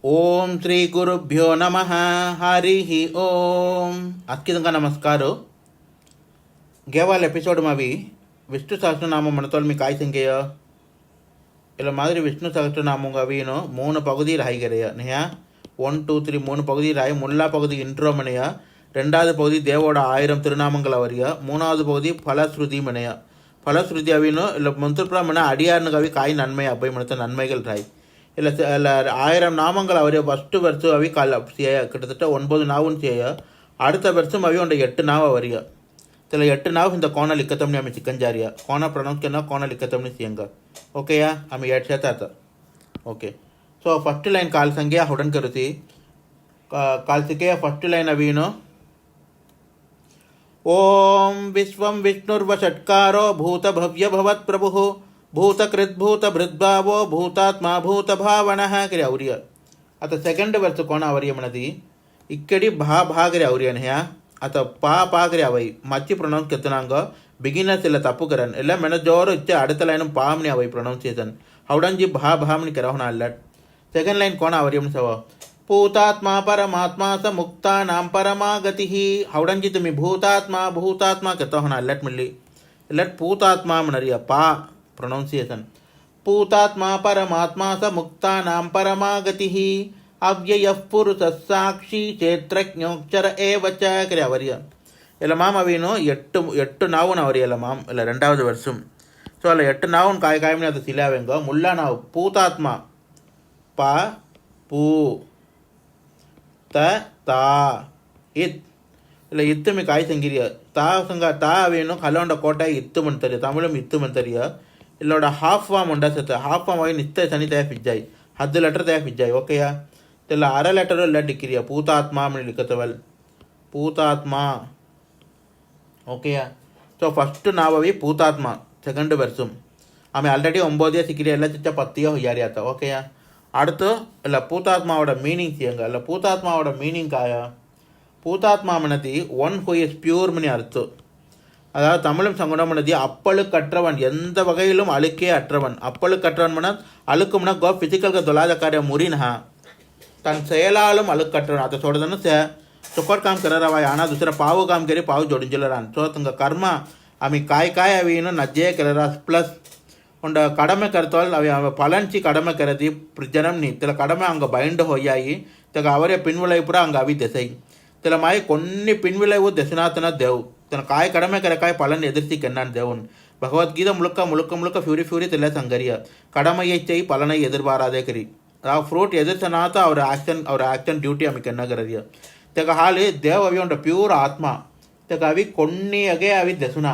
ఓం శ్రీ గురుభ్యో నమ హరి ఓం అత్కిదంగా నమస్కాरो गेवाल एपिसोड में भी विष्णु सहस्रनाम मनतोल में काय संख्य इला मादिरी विष्णु सहस्रनाम अवीनो मूणु पगुदी रायगिरेय निया 1 2 3 मूणु पगुदी राय मुल्ला पगुदी इंट्रो मनेय ரெண்டாவது பகுதி தேவோட 1000 திருநாமங்கள் அவரியா மூணாவது பகுதி ஃபலஸ்ருதி மனைய ஃபலஸ்ருதி அவினோ இல்லை முந்திரப்புறம் மன அடியார்னு கவி காய் நன்மை அப்பை மனத்த நன்மைகள் ராய் இல்லை இல்லை 1000 நாமங்கள் அவரே ஃபஸ்ட்டு வருஷம் அவி கால் செய்ய கிட்டத்தட்ட 9 நாவும் செய்ய அடுத்த வருஷம் அவி உண்ட 8 நாவ வரியா चलो 8 नाव இந்த कोणा लिखतमने आम्ही चिकन जारिया कोणा प्रोनाउंस करना कोणा लिखतमने सियंगा ओके या आम्ही 8 शेत आता ओके सो फर्स्ट लाइन काल संख्या हुडन करूती काल सिके फर्स्ट लाइन अवीनो ओम विश्वं विष्णुर्वषट्कारो भूत भव्य भवत् प्रभुः भूतकृत भूत भृद्भावो भूतात्मा भूत भावनः करे औरिया आता सेकंड वर्ष कोणा औरिया मनदी इక్కడి भागरे औरिया ह्या आता पागरे अवई मच्ची प्रोनाउंस केतनांग बिगिनर्स इला तप्पु करन इला मेन जोर इच्चे अडुत्त लाइन पामनी अवई प्रोनाउंसिएशन हवडंजी भामनी करहना अल्लट सेकंड लाइन कोण आवरियम सव भूतात्मा परमात्मा स मुक्तानां परमागतिः हवडंजी तुम्ही भूतात्मा भूतात्मा केतहना अल्लट मिल्ली इलट भूतात्मा मनरिया पा प्रोनाउंसिएशन भूतात्मा परमात्मा स मुक्तानां परमागतिः अव्यय पुरुष साक्षी क्षेत्रज्ञोक्षर एवच करे அவரியா இல்லை மாம் அவினோ எட்டு நாவும் அவரியல மாம் இல்லை ரெண்டாவது வருஷம் ஸோ அதில் 8 நாவும் காயமே அது சிலாவேங்க முல்லா நாவு பூதாத்மா ப பூ த தா இத் இல்லை இத்துமி காய் ಸಂಗಿರಿಯ ತಾ ಸಂಗ ತಾ ಅವೇನು ಕಲ್ಲೊಂಡ ಕೋಟೆ ಇತ್ತು ಮಂತರಿಯ ತಮಿಳಂ ಇತ್ತು ಮಂತರಿಯ ಇಲ್ಲೋಡ ಹಾಫ್ ಫಾರ್ಮ್ ಉಂಡ ಸತ ಹಾಫ್ ಫಾರ್ಮ್ ಅವಿ ನಿತ್ಯ ಸನಿ ತಯ ಫಿಜ್ಜಾಯಿ 10 ಲೆಟರ್ ತಯ ಫಿಜ್ಜಾಯಿ ಓಕೆಯಾ तेला अर लेटर डिक्रिया पूतात्मा में लिखतवल पूतात्मा ओके सो फस्ट नाव अभी पूतात्मा सेकंड वर्षम आम आलरेडी 9 सिक्किरिया चिच्चा 10 होयारी आता ओके अड़त इला पूतात्मावोड मीनिंग सियंगा इला पूतात्मावोड मीनिंग काया पूतात्मा मनदी वन हू इज प्यूर मनी अर्थ அதாவது தமிழும் சங்குணம் மனதி அப்பழுக்கற்றவன் எந்த வகையிலும் அழுக்கே அற்றவன் அப்பழுக்கற்றவன் மன அழுக்கும்னா கோ फिजिकल தொலாத कार्य मुरीन हा तन செயலாலும் அழுக்கற்றவன் அதை சொல்றதுன்னு चुकट काम कररा वाय आना दुसरा पाव काम करे पाव जोडिंजलरान सो तंग कर्म आम्ही काय अवीनो नज्जे कररा प्लस उंड கடமை करतोल अवे பலன்ச்சி கடமை करदी जनम नी तेला கடமை அங்க பைண்ட் होयाई तेग அவரே பின்விளைவு புற அங்க அவி திசை तेला माय కొన్ని பின்விளைவு దశనాతన देव तन काय கடமை करे काय பலன் எதிர்த்தி கண்ணான் தேவன் பகவத்கீதை முழுக்க ஃபியூரி தெல்ல சங்கரியா கடமையை செய் பலனை எதிர்பாராதே கரி फ्रूट एदर्शनाथ और आक्शन ड्यूटी आम्ही करना करिया तेका हाली देव अवी उंट प्यूर आत्मा तेका अवी कोन्नी अगे अवी दसुना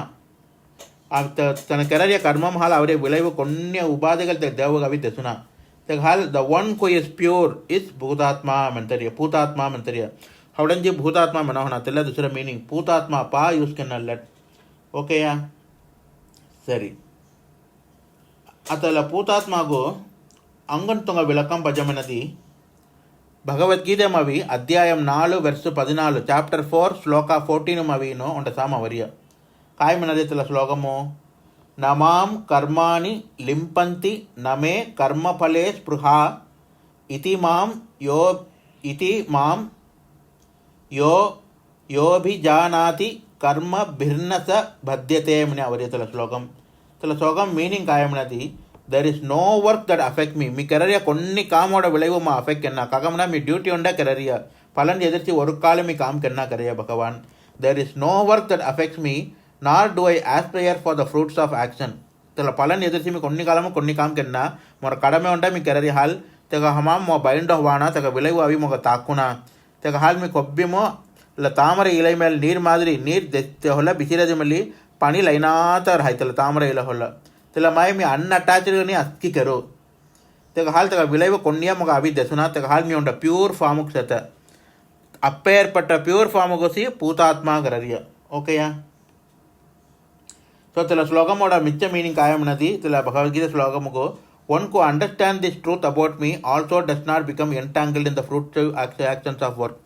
तन केरिया कर्मम हाल अवरे विलैव कोन्नी उपाधिगल ते देव अवी दसुना तेका हाल the one who is pure is भूतात्मा मंतरिया भूतात्मा मंतरिया हवडंजी भूतात्मा मनोहना तेल्ला दुसरा मीनिंग भूतात्मा पा यूज करना लट ओके या सरी आता भूतात्मागो अंगंतुंग विलकम भजमनदी भगवद्गीता मवी अध्यायम 4 वर्ष 14 चैप्टर 4 श्लोक 14 मवीनो उंट साम वरिय काय मनदे तला श्लोकमो नमाम कर्माणि लिंपन्ति नमे कर्मफले स्पृहा इति माम यो योभिजानाति कर्म भिर्नस बध्यते मने वरिय तला श्लोकम मीनिंग काय मनदी there is no work that affect me केरिया कोन्नी कामोड विलैवु मा अफेक्ट करना कागमना मी ड्यूटी उंडा केरिया फलन एदिर्ची और काल मी काम करना करिया भगवान there is no work that affects me nor do I aspire for the fruits of action तेला फलन एदिर्ची मी कोन्नी कालम कोन्नी काम करना मोर कड़मे उंडा मी केरिया हाल तेगा हमाम मो बैंड होवाना तेगा विलैवु अवी मोग ताकुना तेगा हाल मी कोब्बिमो ಇಲ್ಲ ತಾಮರೆ ಇಲೆ ಮೇಲೆ ನೀರು ಮಾದರಿ ನೀರು ದೆತ್ತೆ ಹೊಲ ಬಿಸಿರದೆ ಮಲ್ಲಿ ಪಾನಿ ಲೈನಾತ ರಾಯ್ತಲ್ಲ ತಾಮರೆ ಇಲೆ ಹೊಲ तेला माय मी अनअटैच्ड नहीं अस्की करो तेगा हाल तेगा विलैव कोन्निया मग अभी दसुना तेगा हाल मी उंड प्यूर फॉर्म सत अप्पेर्पट्ट प्यूर फॉर्म गोसी पूतात्मा कररिया ओके या सो तेला श्लोकम ओड मिच्च मीनिंग कायमनदी तेला भगवद्गीता श्लोकम को one who understand this truth about me also does not become entangled in the fruitful actions of work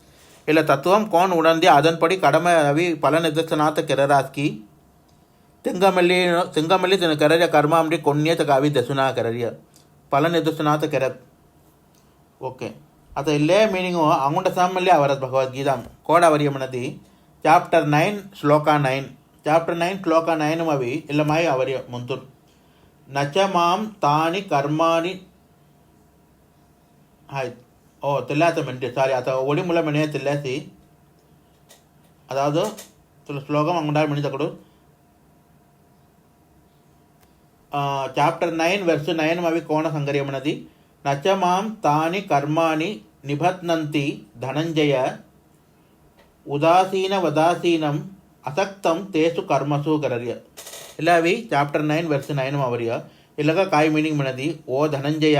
ಇಲ್ಲ ತತ್ವಂ ಕೋನ್ ಉಡಂದಿ ಅದನ್ಪಡಿ ಕಡಮೆ ಅವಿ ಫಲನ ಎದರ್ಶನಾಥ ಕೆರರಾಸ್ಕಿ ತಿಂಗಮಲ್ಲಿ ತನ ಕರರಿಯ ಕರ್ಮ ಕೊನ್ಯತ ಕಾವಿ ದಸುನಾ ಕರರಿಯ ಫಲನ ಎದರ್ಶನಾಥ ಕೆರತ್ ಓಕೆ आता इल्ले मीनिंगು अंगुंड सामल्ले आवरत भगवद्गीता कोडावर्यमनदी चाप्टर 9 श्लोक 9 चाप्टर 9 श्लोक 9 अवी इल्लमाई अवर्य मुंतुर नच मां तानि कर्माणि हाय ओ तेल्लात मेंटे सारी आता ओडी मुला मने तेल्लासी अदावदु श्लोकम अंगुंडाल मणि तकड़ु चाप्टर 9 वर्स 9 अवी कोण संगर्यमनदी नच मां तानि कर्माणि निबध्नन्ति धनंजय उदासीन वदासीनम असक्तम तेसु कर्मसु करर्य इलावी चाप्टर 9 वर्स 9 अवर्य इलागा काय मीनिंग मनदी O Dhananjaya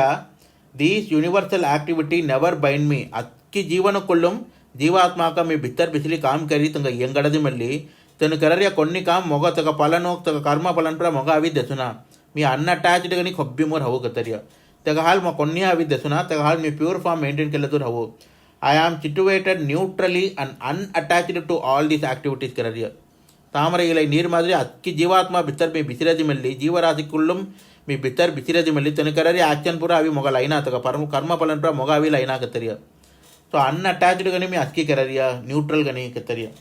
this universal activity never bind me अक्की जीवन कोल्लुम जीवात्मा का मी भितर बिसली काम करी तंग यंगडदी मल्ली तन करर्य कोन्नी काम मोग तक पालन तक कर्म पालन पर मोग अवी दसुना मी अनअटैच्ड गनी खब्बी मोर हवो गतर्य तेगा हाल म कोन्नी अवी दसुना तेगा हाल मी प्यूर फॉर्म मेंटेन केलदुर हवो I am situated neutrally and unattached to all this activities करर्य तामरे इलै नीर मादिरी अक्की जीवात्मा भितर मी बिसिरदी मल्ली जीवराशि कुल्लुम मी भितर बिसिरदी मल्ली तन करर्य एक्शन पूरा अवी मोग लाइना तक कर्म पालन पर मोग अवी लाइना गतर्य तो अनअटैच्ड गनी मी अक्की करर्य न्यूट्रल गनी गतर्य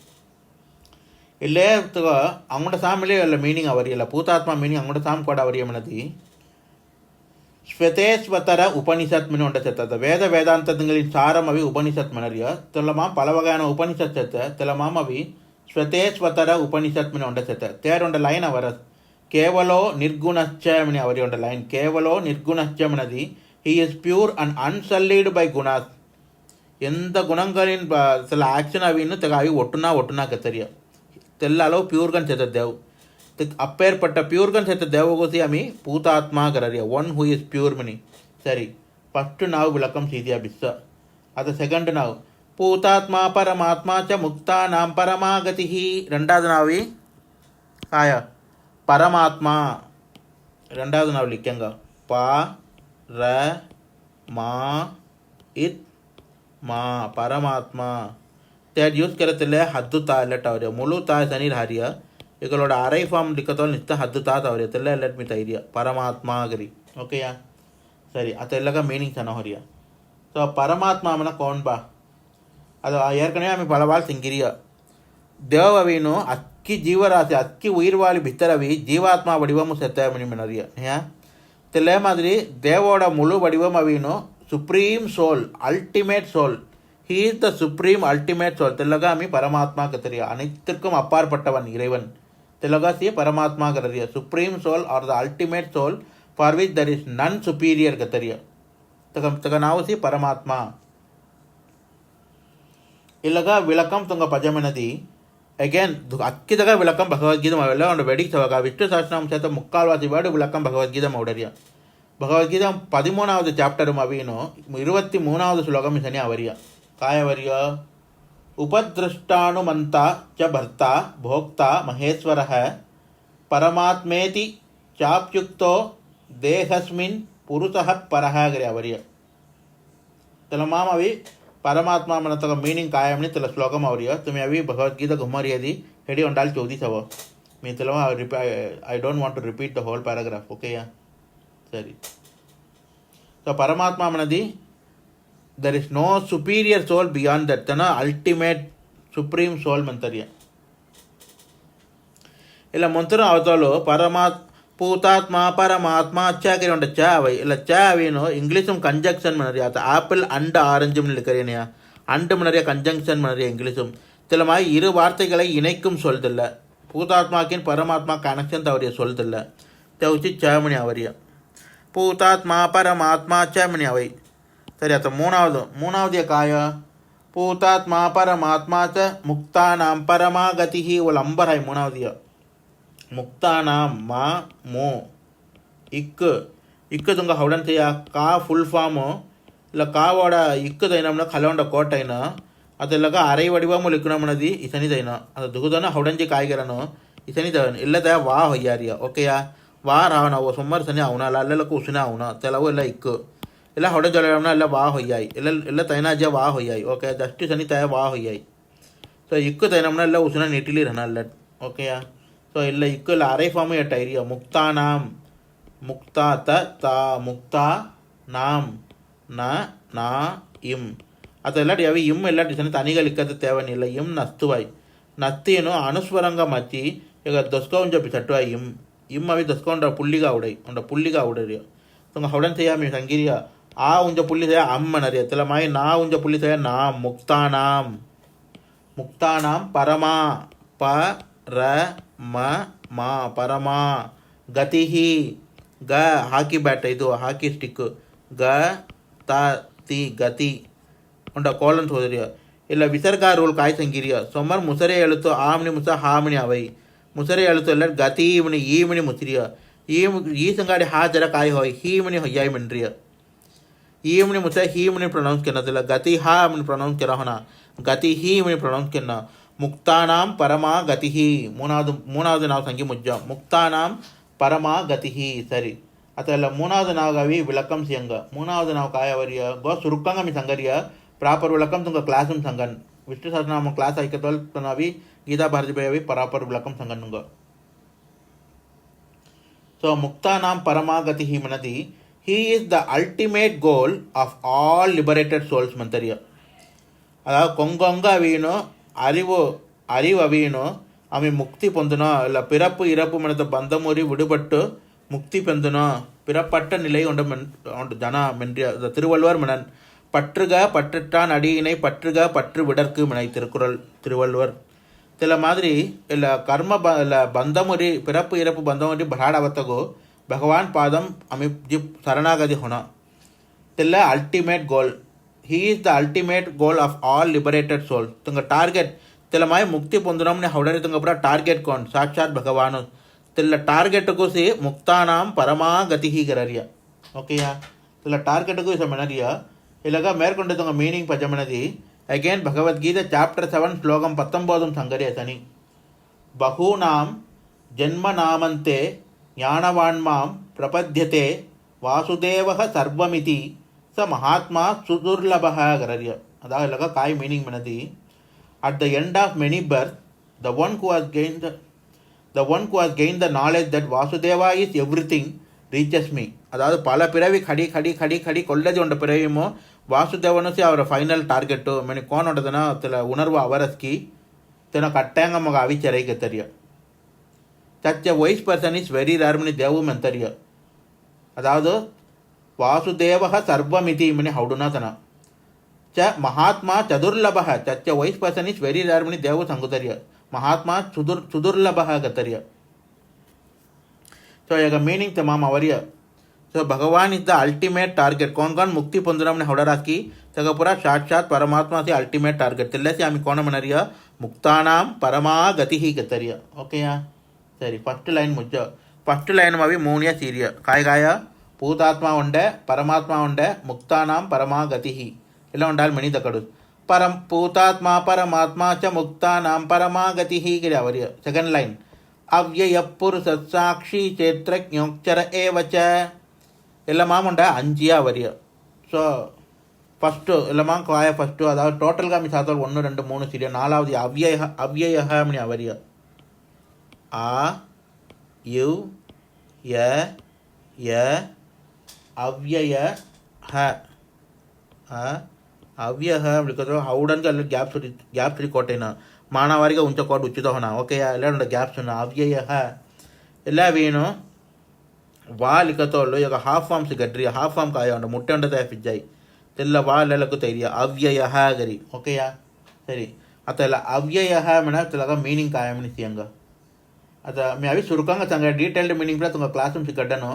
इल्ले तक अंगुंड सामले मीनिंग अवर्यला पूतात्मा मीनिंग अंगुंड साम कोड अवर्यमनदी ஸ்வதேஸ்வதர உபனிஷத்னு ஒன்று செத்த வேத வேதாந்தங்களின் சாரம் அவி உபனிஷத் மனறிய தெல்லமாம் பல வகையான உபனிஷத் செத்த தெல்லமாம் அவி ஸ்வதேஸ்வதர உபனிஷத்னு ஒன்று செத்த தேரொண்ட லைன் அவர் கேவலோ நிர்குணச்சமனி அவரி ஒண்ட லைன் கேவலோ நிர்குணச்சமனதி he is pure and unsullied by gunas எந்த குணங்களின் சில ஆக்ஷன் அவின்னு தெக அவி ஒட்டுனா கத்தறிய தெல்ல அளவு பியூர்கன் செத்த தேவ் अप्पेर्पट्ट प्यूर्गन सहित देवगोसी आम्ही पूतात्मा करर्य वन हू इज प्यूर मनी सरी फस्ट नाव विलकम सीधिया बिस्स आता सेकंड नाव पूतात्मा परमात्मा च मुक्तानां परमागति रंडावद नावी काय परमात्मा रंडावद नाव लिख्यांगा प र मा इत मा परमात्मा त्यात यूज करतले हद्दु तालट आवरे मुलु ताय सनी हारिया इकलोड अरै फॉर्म लिखतो निस्ता हद्दु तात आवरे तेल्ला लेट मी तैरिया परमात्मा गरी ओके या सरी आता इल्लगा मीनिंग सन होरिया तो परमात्मा मन कौन बा ಅದು ಏರ್ಕಣೆ ಆಮಿ ಬಲವಾಲ್ ಸಿಂಗಿರಿಯ ದೇವವಿನು ಅಕ್ಕಿ ಜೀವರಾಶಿ ಅಕ್ಕಿ ಉಯಿರ್ವಾಲಿ ಬಿತ್ತರವಿ ಜೀವಾತ್ಮ ವಡಿವಮು ಸತ್ಯಮನಿ ಮಿನರಿಯ ಹ್ಯಾ ತೆಲೆ ಮಾದಿರಿ ದೇವೋಡ ಮುಳು ವಡಿವಮ್ ಅವಿನು supreme soul ultimate soul he is the supreme ultimate soul தெல்லகா ஆமி பரமாத்மா கத்தரியா அனைத்திற்கும் அப்பாற்பட்டவன் இறைவன் तेलगा सी परमात्मा कररिया सुप्रीम सोल और the ultimate soul for which there is none superior गतरिया तक नाव सी परमात्मा इलागा विलकम तुंग पजमनदी अगेन अक्की दगा विलकम भगवद्गीता मावेला और वेडिक सवगा विष्णु सहस्रनाम చేత ముక్కాల్వాసి వాడు విలకం భగవద్గీత మౌడరియ భగవద్గీత 13వ చాప్టర్ మవిను 23వ శ్లోకం ఇసని అవరియ కాయవరియ उपदृष्टानुमंता च भर्ता भोक्ता महेश्वर परमात्मेति चाप्युक्तो देहस्मिन् पुरुषः परः गरे अवर्य तेलमाम अभी परमात्मा मन तक मीनिंग कायमनी तेल श्लोकम अवर्य तुम्हें अभी भगवद्गीता घुमरियदी हेडी उंडाल 34 मी तेलमा I don't want to repeat the whole paragraph okay या सरी तो परमात्मा मनदी there is no superior soul beyond that tana ultimate supreme soul mantarya ila mantra avtalo paramat पूतात्मा परमात्मा अच्छा करे उंड चा अवै इला चा अवेनो इंग्लिश कंजंक्शन मनरिया आता ஆப்பிள் அண்ட் ஆரஞ்சு னு लिखरेनिया அண்ட் मनरिया कंजंक्शन मनरिया इंग्लिश தெலமாய் இரு வார்த்தைகளை இணைக்கும் சொல்தல்ல பூதாத்மாக்கின் பரமாத்மா கனெக்ஷன் தவறிய சொல்தல்ல தவுச்சி चा मणि आवरिया பூதாத்மா பரமாத்மா चा मणि अवै सरी आता मूनावद काय पूतात्मा परमात्मा च मुक्तानां परमागति वो लंबर है मूनावदिय मुक्तानां मा मो इक्क इक्क तुंग हवडन से का फुल फॉर्म इला का वाड इक्क दैनमन खलवंड कोटैन अदलगा अरै वडिवमु लिखनमनदी इसनिदैन अद दुगदन हवडंजी कायगरनो इसनिदैन इल्लदा वा होयारिया ओके या वा रावना वो सुमर सनी औना लल्लలకు उसिना औना तेलव इल्ल इक्क ಇಲ್ಲ ಹೊಡೆ ಜೊಳನ ಎಲ್ಲ ವಾ ಹೊಯ್ಯಾಯಿ ಎಲ್ಲ ತೈನಾಜ ವಾ ಹೊಯ್ಯಾಯಿ ಓಕೆ ದಷ್ಟು ಸನಿ ತಯ ವಾ ಹೊಯ್ಯಾಯಿ ಸೊ ಇಕ್ಕು ತೈನಮ್ನ ಎಲ್ಲ ಉಸುನ ನೀಟಿಲಿ ರನ ಅಲ್ಲ ಓಕೆಯಾ ಸೊ ಇಲ್ಲ ಇಕ್ಕು ಇಲ್ಲ ಅರೈ ಫಾರ್ಮ್ ಎಟ್ ಐರಿಯ ಮುಕ್ತಾನಾಂ ಮುಕ್ತಾ ತ ತಾ ಮುಕ್ತಾ ನಾಂ ನ ನಾ ಇಂ ಅದು ಎಲ್ಲಾಟಿ ಅವಿ ಇಮ್ ಎಲ್ಲಾಟಿ ಸಣ್ಣ ತನಿಗಲಿಕ್ಕದ ತೇವನಿಲ್ಲ ಇಮ್ ನಸ್ತುವಾಯಿ ನತ್ತೇನು ಅನುಸ್ವರಂಗ ಮಚ್ಚಿ ಈಗ ದಸ್ಕೊಂಡ್ ಜಪ್ಪಿ ಸಟ್ಟುವ ಇಮ್ ಅವಿ ದಸ್ಕೊಂಡ ಪುಲ್ಲಿಗ ಅವಡೈ ಒಂಡ ಪುಲ್ಲಿಗ ಅವಡರಿಯ ತುಂಗ ಹೌಡನ್ ತೇಯ ಮಿ ಸಂಗಿರಿಯ ಆ ಉಂಜ ಪುಲ್ಲಿ ತೇಯ ಅಮ್ಮನರಿಯ ತೆಲ ಮಾಯಿ ನಾ ಉಂಜ ಪುಲ್ಲಿ ತೇಯ ನಾ ಮುಕ್ತಾನಾಂ ಮುಕ್ತಾನಾಂ ಪರಮಾ ಪ ರ ಮ ಮಾ ಪರಮಾ ಗತಿಹಿ ಗ ಹಾಕಿ ಬ್ಯಾಟ್ ಇದು ಹಾಕಿ ಸ್ಟಿಕ್ ಗ ತ ತಿ ಗತಿ ಉಂಡ ಕೋಲಂತ ಹೋದರಿಯ ಇಲ್ಲ ವಿಸರ್ಗ ರೂಲ್ ಕಾಯಿ ಸಂಗಿರಿಯ ಸೊಮ್ಮರ್ ಮುಸರೆ ಎಳುತ್ತು ಆಮಣಿ ಮುಸ ಹಾಮಣಿ ಅವೈ ಮುಸರೆ ಎಳುತ್ತು ಎಲ್ಲ ಗತಿ ಇವಣಿ ಈ ಮಣಿ ಮುಸಿರಿಯ ಈ ಸಂಗಾಡಿ ಹಾ ಜರ ಕಾಯಿ ಹೋಯ್ ಹೀ ಮಣಿ ಹೊಯ್ಯಾಯಿ ಮಿನ್ರಿಯ ಈ ಮಣಿ ಮುಸ ಹೀ ಮಣಿ ಪ್ರೊನೌನ್ಸ್ ಕೆನ್ನದಿಲ್ಲ ಗತಿ ಹಾ ಮಣಿ ಪ್ರೊನೌನ್ಸ್ ಕೆರ ಹೊನ ಗತಿ ಹೀ ಮಣಿ ಪ್ರೊನೌನ್ಸ್ ಕೆನ್ನ ಮುಕ್ತಾನಾಂ ಪರಮಾ ಗತಿಹಿ ಮೂನಾவது ನಾವು ಸಂಗಿ ಮುಜ್ಜ முக்தானாம் பரமா கதிஹி சரி அதல்ல மூணாவது நாகாவி விளக்கம் செய்யுங்க மூணாவது நாவ் காயவரிய கோ சுருக்கங்க மீ சங்கரிய ப்ராப்பர் விளக்கம் துங்க கிளாஸும் சங்கன் விஷ்ணு சஹஸ்ரநாம கிளாஸ் ஐக்கத்தல் தனாவி கீதா பாரதி பயவி ப்ராப்பர் விளக்கம் சங்கன்னுங்க ஸோ முக்தானாம் பரமா கதிஹி மனதி he is the ultimate goal of all liberated souls மந்தரிய அதாவது கொங்கொங்க அவியனோ அறிவு அவியனோ அவன் முக்தி பொந்தனோ இல்லை பிறப்பு இறப்பு மனத பந்தமுறி விடுபட்டு முக்தி பெந்தனோ பிறப்பட்ட நிலை கொண்ட ஜனா மென்றிய திருவள்ளுவர் மனன் பற்றுக பற்றுட்டான் அடியினை பற்றுக பற்று விடற்கு மனை திருக்குறள் திருவள்ளுவர் சில மாதிரி இல்லை கர்ம இல்லை பந்தமுறி பிறப்பு இறப்பு பந்தமுறி பராடவத்தகோ பகவான் பாதம் அமி ஜிப் சரணாகதி ஹோனா தில்ல ultimate goal he is the ultimate goal of all liberated soul तुंग ಟಾರ್ಗೆಟ್ तेला माय मुक्ति पोंदुनमने हवडरे तुंग पूरा टार्गेट कौन साक्षात भगवान तेला टार्गेट को से मुक्तानाम परमा गतिहि कररिया ओके या तेला टार्गेट को समनरिया इलागा मेरकोंडे तुंग मीनिंग पजमनदी अगेन भगवद गीता चैप्टर 7 श्लोकम 19 संगरिया तनी बहूनां जन्मनामन्ते ज्ञानवान्मां प्रपद्यते वासुदेवः सर्वमिति स महात्मा सुदुर्लभः कररिया अदा इलागा काय meaning मनदी at the end of many births the one who has gained the knowledge that Vasudeva is everything reaches me அதாவது பல பிறவி கடி கடி கடி கடி கொள்ளது கொண்ட பிறவியுமோ வாசுதேவனு சி ಅವರ ಫೈನಲ್ ಟಾರ್ಗೆಟ್ ಮನೆ ಕೋನ್ ಹೊಡೆದನ ತಲ ಉಣರ್ವ ಅವರಸ್ಕಿ ತನ ಕಟ್ಟಾಂಗ ಮಗ ಅವಿಚರೈಗೆ ತರಿಯ such a wise person is very rare ಮನೆ ದೇವು ಮೆಂತರಿಯ ಅதாவது ವಾಸುದೇವ ಸರ್ವಮಿತಿ ಮನೆ ಹೌಡುನ ತನ च महात्मा चतुर्लभः च wise person is very rare मनी देव संगुतर्य महात्मा सुदुर्लभः गतर्य सो यग मीनिंग तमाम अवर्य सो भगवान इज द अल्टीमेट टार्गेट कौन कौन मुक्ति पोंदुनमने हौडराकी तग पूरा साक्षात परमात्मा से अल्टीमेट टार्गेट तिल्लसी आम्ही कोण म्हणरिया मुक्तानां परमा गतिहि गतर्य ओके या सरी फर्स्ट लाइन मुज्ज फर्स्ट लाइन मावी मून्य सीरिय काय काय भूतात्मा उंडे परमात्मा उंडे मुक्तानां परमा गतिहि ಇಲ್ಲ ಉಂಡಾಲ್ ಮಣಿ ತಕಡು ಪರಂ ಭೂತಾತ್ಮ ಪರಮಾತ್ಮ ಚ ಮುಕ್ತಾನಾಂ ಪರಮಾಗತಿಹಿ ಗಿರಿ ಅವರಿಯ ಸೆಕೆಂಡ್ ಲೈನ್ ಅವ್ಯಯ ಪುರುಷ ಸಾಕ್ಷಿ ಕ್ಷೇತ್ರಜ್ಞೋಕ್ಷರ ಏವ ಚ ಎಲ್ಲ ಮಾಮುಂಡ ಅಂಜಿಯ ಅವರಿಯ ஸோ ஃபஸ்ட்டு எல்லாமா காய ஃபஸ்ட்டு அதாவது டோட்டல்గా మీ சாத்தோல் 1 2 3 சரியா நாலாவது அவ்யய அப்படி அவரியா ஆ யு ய அவ்யய ஹ ಅವ್ಯ ಬಿಡ್ಕೋದು ಹೌಡನ್ಗೆ ಅಲ್ಲಿ ಗ್ಯಾಪ್ ಸರಿ ಕೊಟ್ಟೇನ ಮಾನವರಿಗೆ ಉಂಚ ಕೊಟ್ಟು ಉಚಿತ ಹೋನ ಓಕೆ ಎಲ್ಲ ಉಂಡ ಗ್ಯಾಪ್ಸ್ ಅವ್ಯಯ ಎಲ್ಲ ಅವೇನು ವಾ ಲಿಖತೋళ్ళు ఇక హాఫ్ ఫామ్స్ గడ్రి హాఫ్ ఫామ్ కాయ ఉండ ముట్టె ఉండ తయారు తెల్ల వాళ్ళకు తైరియ ಅವ್ಯಯ ಗರಿ ಓಕೆಯಾ ಸರಿ ಅತಲ್ಲ ಅವ್ಯಯ ಮನ ತಲಗ ಮೀನಿಂಗ್ ಕಾಯ ಮನಿ ಸಿಯಂಗ ಅತ ಮಿ ಅವಿ ಸುರುಕಂಗ ಸಂಗ ಡೀಟೇಲ್ಡ್ ಮೀನಿಂಗ್ ಪ್ಲ ತುಂಗ ಕ್ಲಾಸ್ ರೂಮ್ ಸಿಕ್ಕಡ್ಡನು